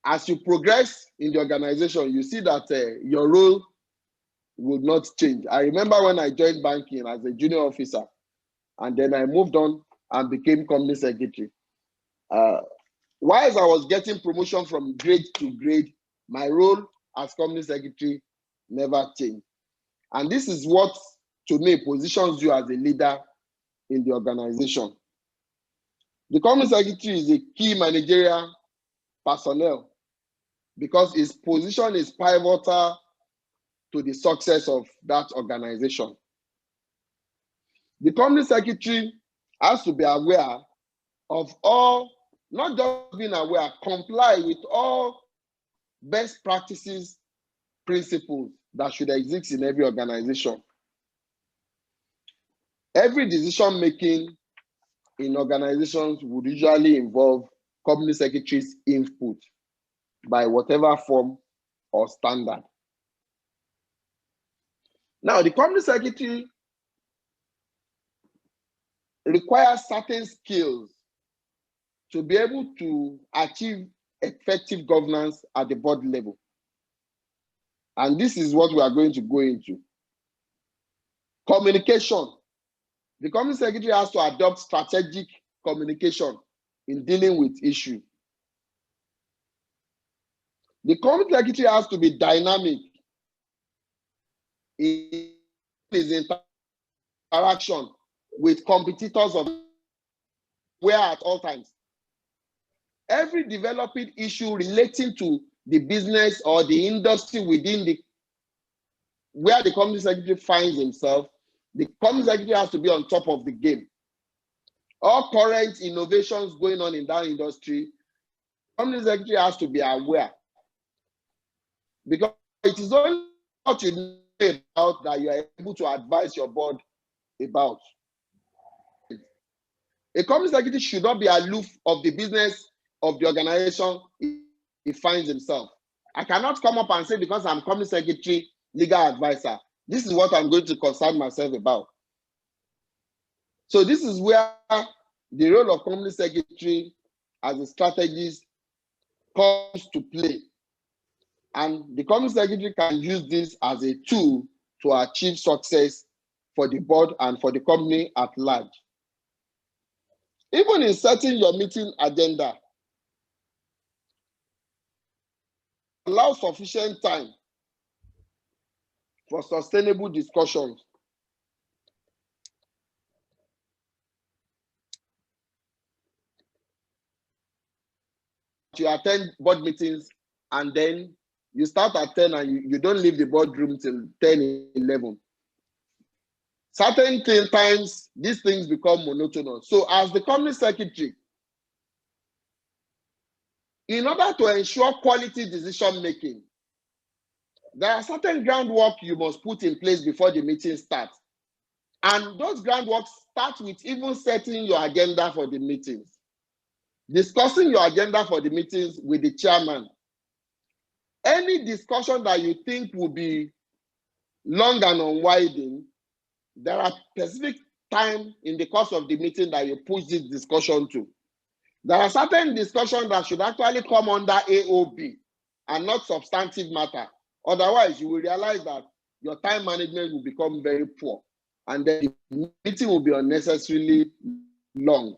as you progress in the organization, you see that your role will not change. I remember when I joined banking as a junior officer, and then I moved on and became company secretary. Whilst I was getting promotion from grade to grade, my role as company secretary never changed. And this is what, to me, positions you as a leader in the organization. The company secretary is a key managerial personnel because his position is pivotal to the success of that organization. The company secretary has to be aware of all, not just being aware, comply with all best practices, principles that should exist in every organization. Every decision making in organizations would usually involve company secretary's input by whatever form or standard. Now, the company secretary requires certain skills to be able to achieve effective governance at the board level. And this is what we are going to go into. Communication. The company secretary has to adopt strategic communication in dealing with issues. The company secretary has to be dynamic in his interaction with competitors of where at all times. Every developing issue relating to the business or the industry within the where the company secretary finds himself, the company secretary has to be on top of the game. All current innovations going on in that industry, the company secretary has to be aware. Because it is only what you know about that you are able to advise your board about. A company secretary should not be aloof of the business of the organization he finds himself. I cannot come up and say, because I'm company secretary, legal advisor, this is what I'm going to concern myself about. So this is where the role of company secretary as a strategist comes to play. And the company secretary can use this as a tool to achieve success for the board and for the company at large. Even in setting your meeting agenda, allow sufficient time for sustainable discussions. You attend board meetings and then you start at 10 and you don't leave the boardroom till 10, 11. Certain times, these things become monotonous. So as the company secretary, in order to ensure quality decision making, there are certain groundwork you must put in place before the meeting starts. And those groundwork start with even setting your agenda for the meetings. Discussing your agenda for the meetings with the chairman. Any discussion that you think will be long and unwinding, there are specific time in the course of the meeting that you push this discussion to. There are certain discussions that should actually come under AOB and not substantive matter. Otherwise, you will realize that your time management will become very poor and then the meeting will be unnecessarily long.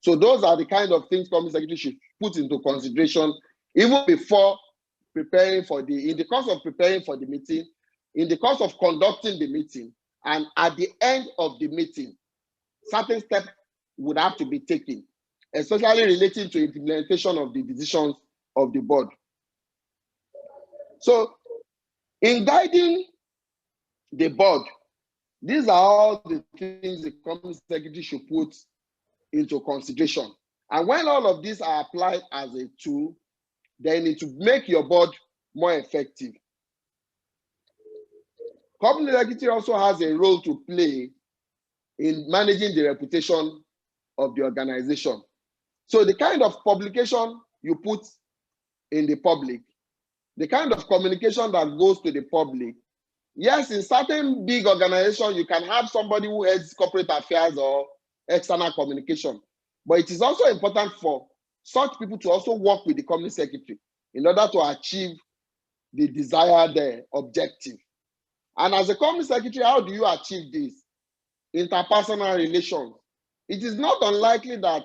So those are the kind of things company secretary should put into consideration even before preparing for in the course of preparing for the meeting, in the course of conducting the meeting, and at the end of the meeting. Certain steps would have to be taken, especially relating to implementation of the decisions of the board. So in guiding the board, these are all the things the company secretary should put into consideration. And when all of these are applied as a tool, then it will make your board more effective. Company secretary also has a role to play in managing the reputation of the organization. So the kind of publication you put in the public, the kind of communication that goes to the public. Yes, in certain big organizations, you can have somebody who heads corporate affairs or external communication. But it is also important for such people to also work with the company secretary in order to achieve the desired objective. And as a company secretary, how do you achieve this? Interpersonal relations. It is not unlikely that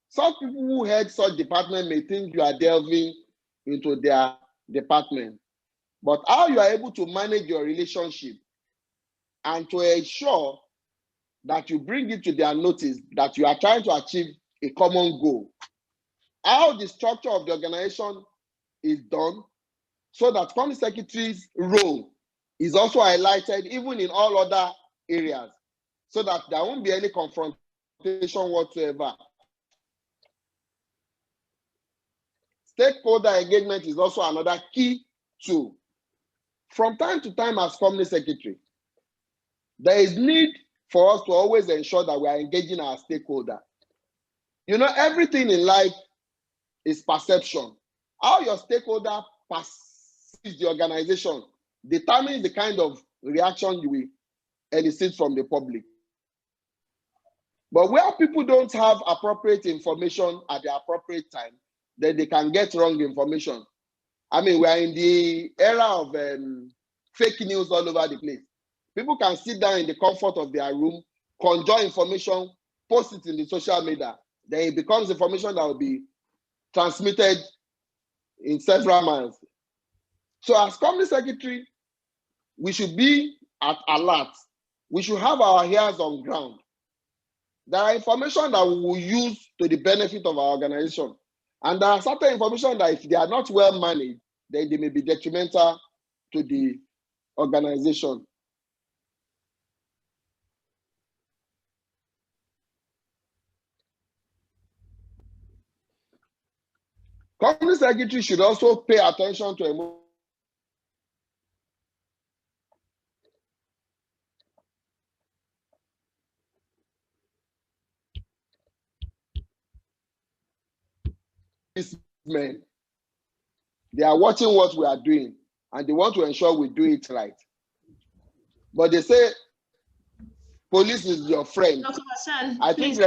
such people who head such department may think you are delving into their department. But how you are able to manage your relationship and to ensure that you bring it to their notice that you are trying to achieve a common goal. How the structure of the organization is done so that company secretary's role is also highlighted even in all other areas so that there won't be any confrontation whatsoever. Stakeholder engagement is also another key tool. From time to time as company secretary, there is need for us to always ensure that we are engaging our stakeholder. You know, everything in life is perception. How your stakeholder perceives the organization determines the kind of reaction you will elicit from the public. But where people don't have appropriate information at the appropriate time, then they can get wrong information. I mean, we are in the era of fake news all over the place. People can sit down in the comfort of their room, conjure information, post it in the social media. Then it becomes information that will be transmitted in several miles. So as company secretary, we should be at alert. We should have our ears on ground. There are information that we will use to the benefit of our organization. And there are certain information that if they are not well managed, then they may be detrimental to the organization. Company secretary should also pay attention to emotional men. They are watching what we are doing and they want to ensure we do it right. But they say police is your friend. Dr. Hassan, I think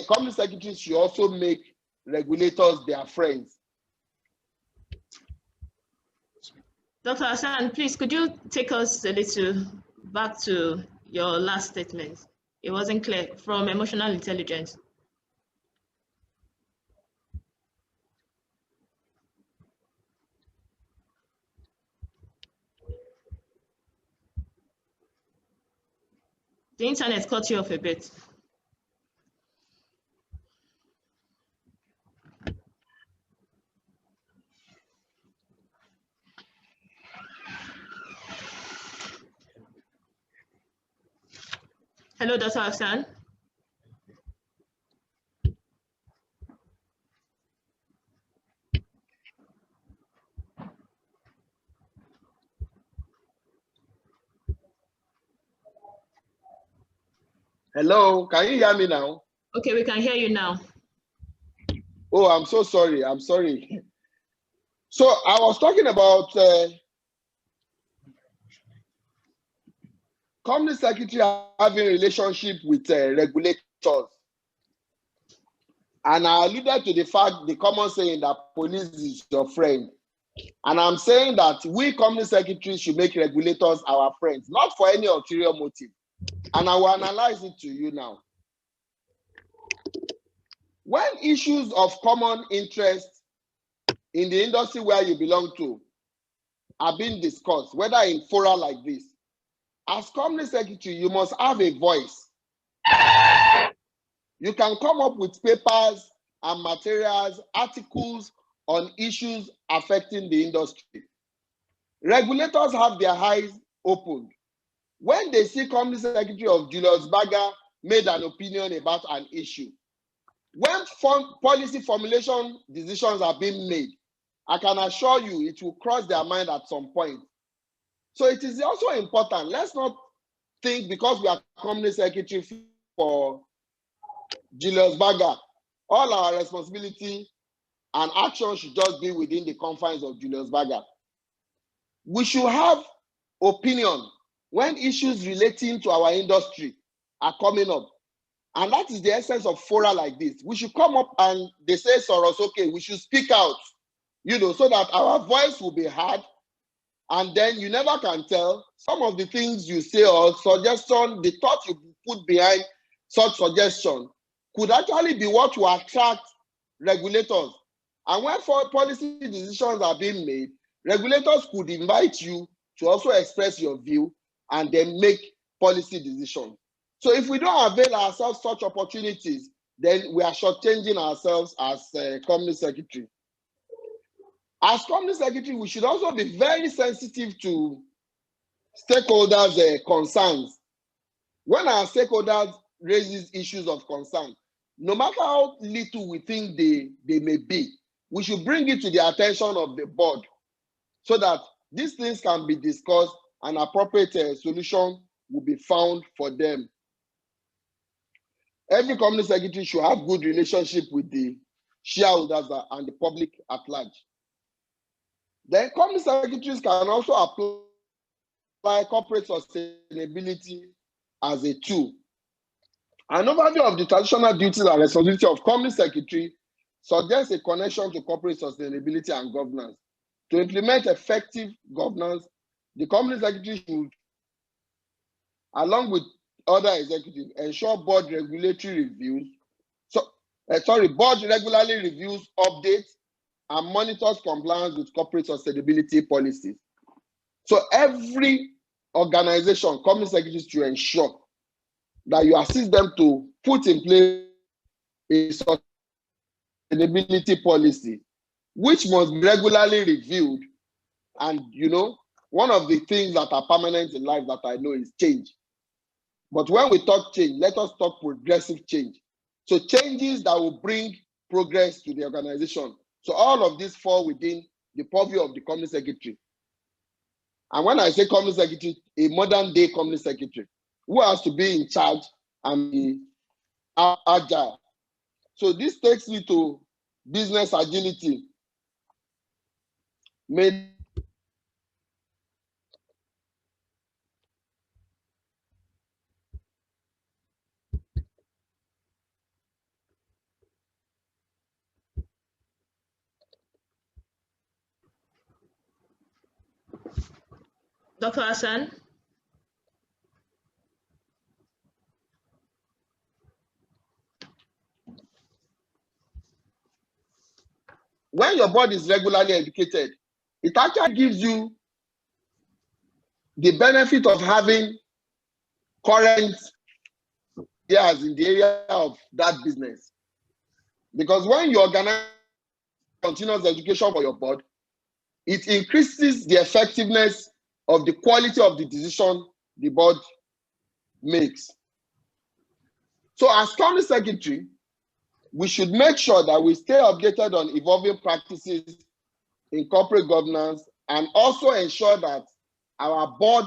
company secretaries should also make regulators their friends. Dr. Hassan, please, could you take us a little back to your last statement? It wasn't clear. From emotional intelligence. The internet cut you off a bit. Hello, Dr. Hassan. Hello, can you hear me now? Okay, we can hear you now. Oh, I'm so sorry. I'm sorry. So I was talking about company secretary having a relationship with regulators. And I alluded to the fact, the common saying that police is your friend. And I'm saying that we company secretaries should make regulators our friends, not for any ulterior motive. And I will analyze it to you now. When issues of common interest in the industry where you belong to are being discussed, whether in fora like this, as company secretary, you must have a voice. You can come up with papers and materials, articles on issues affecting the industry. Regulators have their eyes opened. When they see company secretary of Julius Berger made an opinion about an issue, when policy formulation decisions are being made, I can assure you it will cross their mind at some point. So it is also important. Let's not think because we are company secretary for Julius Berger, all our responsibility and action should just be within the confines of Julius Berger. We should have opinion when issues relating to our industry are coming up. And that is the essence of fora like this. We should come up and they say, Soros, okay, we should speak out, so that our voice will be heard. And then you never can tell some of the things you say or suggestion, the thought you put behind such suggestion could actually be what will attract regulators. And when policy decisions are being made, regulators could invite you to also express your view and then make policy decisions. So if we don't avail ourselves such opportunities, then we are shortchanging ourselves as company secretary. As company secretary, we should also be very sensitive to stakeholders' concerns. When our stakeholders raise issues of concern, no matter how little we think they may be, we should bring it to the attention of the board so that these things can be discussed and appropriate solution will be found for them. Every company secretary should have good relationship with the shareholders and the public at large. Then company secretaries can also apply corporate sustainability as a tool. An overview of the traditional duties and responsibility of company secretary suggests a connection to corporate sustainability and governance. To implement effective governance, the company secretary should, along with other executives, ensure board regulatory reviews. Board regularly reviews, updates, and monitors compliance with corporate sustainability policies. So every organization, company secretaries to ensure that you assist them to put in place a sustainability policy, which must be regularly reviewed. And one of the things that are permanent in life that I know is change. But when we talk change, let us talk progressive change. So changes that will bring progress to the organization. So all of these fall within the purview of the company secretary. And when I say company secretary, a modern day company secretary who has to be in charge and be agile. So this takes me to business agility. Dr. Hassan? when your board is regularly educated, it actually gives you the benefit of having current ideas in the area of that business. Because when you organize continuous education for your board, it increases the effectiveness of the quality of the decision the board makes. So as company secretary, we should make sure that we stay updated on evolving practices in corporate governance and also ensure that our board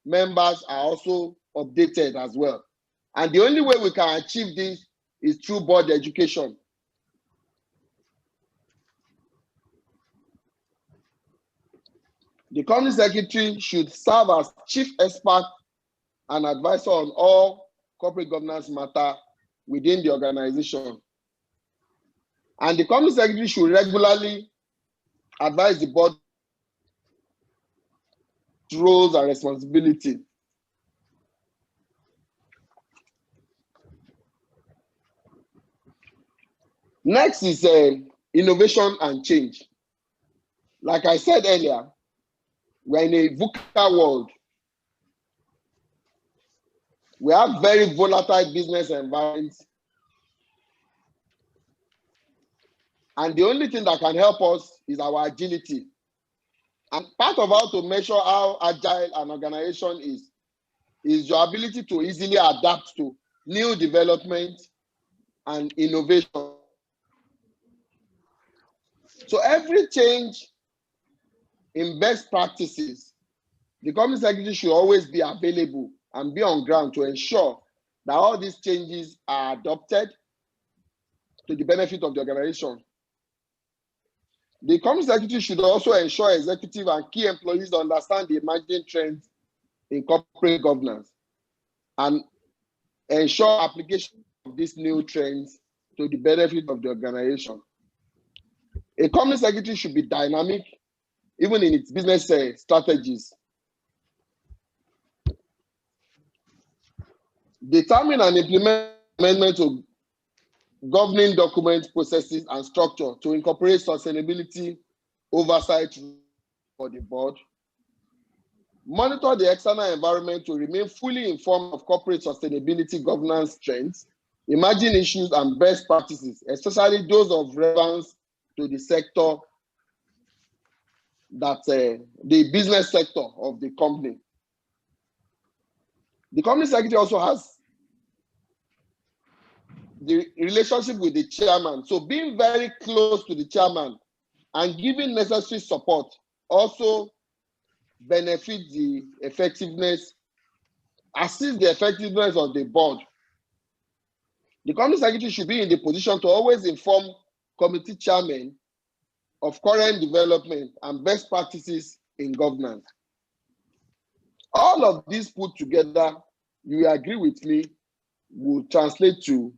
members are also updated as well. And the only way we can achieve this is through board education. The company secretary should serve as chief expert and advisor on all corporate governance matters within the organization. And the company secretary should regularly advise the board roles and responsibility. Next is innovation and change. Like I said earlier, we're in a VUCA world. We have very volatile business environments. And the only thing that can help us is our agility. And part of how to measure how agile an organization is your ability to easily adapt to new development and innovation. So every change in best practices, the company secretary should always be available and be on ground to ensure that all these changes are adopted to the benefit of the organization. The company secretary should also ensure executive and key employees understand the emerging trends in corporate governance and ensure application of these new trends to the benefit of the organization. A company secretary should be dynamic, even in its business strategies. Determine and implement amendments to governing document processes and structure to incorporate sustainability oversight for the board. Monitor the external environment to remain fully informed of corporate sustainability governance trends, emerging issues, and best practices, especially those of relevance to the sector that the business sector of the company. The company secretary also has the relationship with the chairman. So being very close to the chairman and giving necessary support also benefits the effectiveness, assists the effectiveness of the board. The company secretary should be in the position to always inform committee chairmen of current development and best practices in governance. All of these put together, you agree with me, will translate to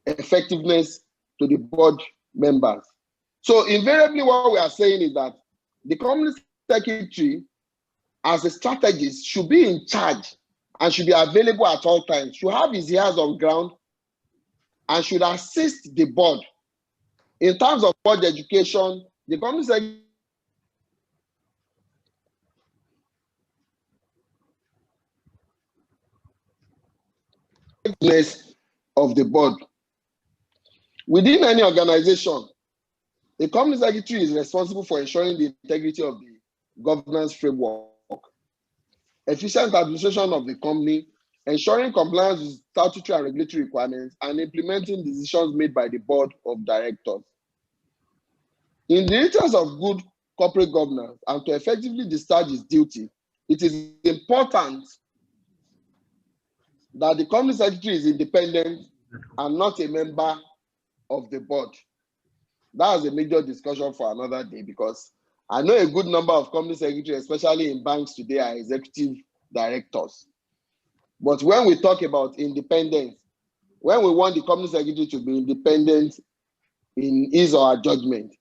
effectiveness to the board members. So invariably what we are saying is that the company secretary as a strategist should be in charge and should be available at all times, should have his ears on ground and should assist the board. In terms of board education, the company secretary of the board. Within any organization, the company secretary is responsible for ensuring the integrity of the governance framework, efficient administration of the company, ensuring compliance with statutory and regulatory requirements, and implementing decisions made by the board of directors. In the interest of good corporate governance and to effectively discharge its duty, it is important that the company secretary is independent and not a member of the board. That is a major discussion for another day, because I know a good number of company secretaries, especially in banks today, are executive directors. But when we talk about independence, when we want the company secretary to be independent in his or her judgment,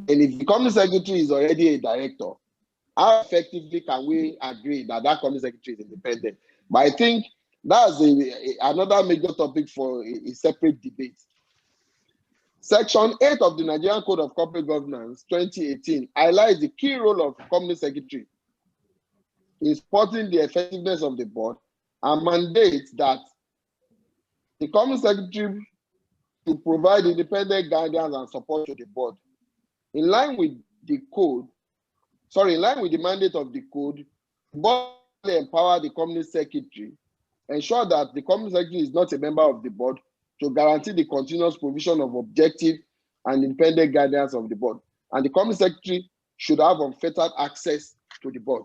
and if the company secretary is already a director, how effectively can we agree that that company secretary is independent? But I think that's another major topic for a separate debate. Section 8 of the Nigerian Code of Corporate Governance 2018 highlights the key role of company secretary in supporting the effectiveness of the board and mandates that the company secretary to provide independent guidance and support to the board. In line with the mandate of the code, the board will empower the company secretary, ensure that the company secretary is not a member of the board, to guarantee the continuous provision of objective and independent guidance of the board. And the company secretary should have unfettered access to the board.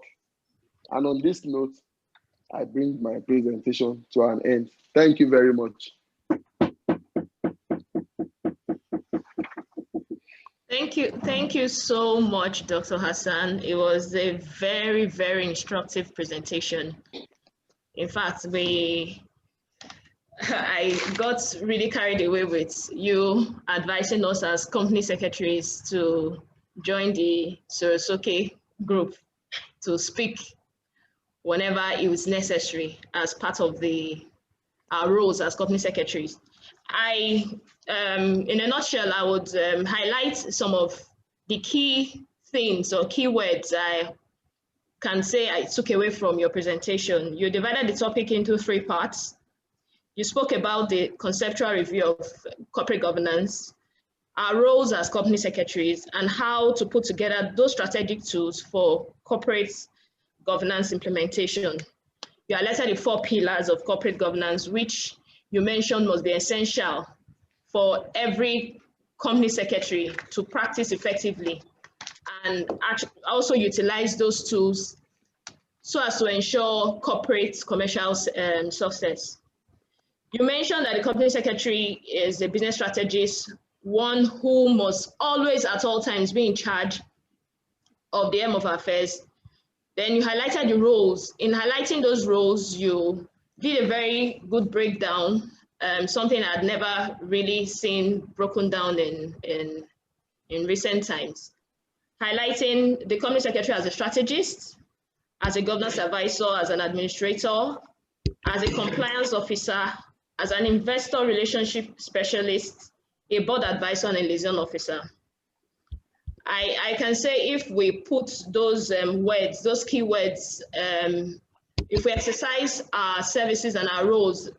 And on this note, I bring my presentation to an end. Thank you very much. Thank you so much, Dr. Hassan. It was a very, very instructive presentation. In fact, I got really carried away with you advising us as company secretaries to join the Sorosoke group to speak whenever it was necessary as part of our roles as company secretaries. In a nutshell, I would highlight some of the key things or keywords I can say I took away from your presentation. You divided the topic into 3 parts. You spoke about the conceptual review of corporate governance, our roles as company secretaries, and how to put together those strategic tools for corporate governance implementation. You highlighted the 4 pillars of corporate governance, which you mentioned must be essential for every company secretary to practice effectively and also utilize those tools so as to ensure corporate commercial success. You mentioned that the company secretary is a business strategist, one who must always at all times be in charge of the aim of affairs. Then you highlighted the roles. In highlighting those roles, you did a very good breakdown, something I'd never really seen broken down in recent times. Highlighting the company secretary as a strategist, as a governance advisor, as an administrator, as a compliance officer, as an investor relationship specialist, a board advisor, and a liaison officer. I can say if we put those words, those keywords, if we exercise our services and our roles,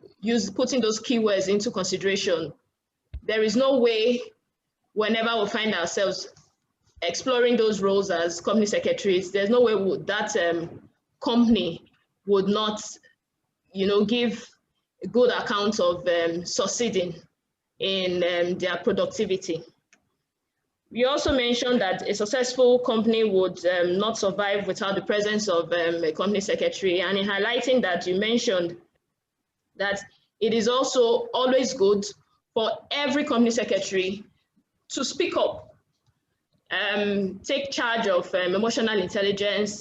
putting those keywords into consideration, there is no way, whenever we find ourselves exploring those roles as company secretaries, there's no way that company would not, give a good account of succeeding in their productivity. We also mentioned that a successful company would not survive without the presence of a company secretary. And in highlighting that, you mentioned that it is also always good for every company secretary to speak up, take charge of emotional intelligence,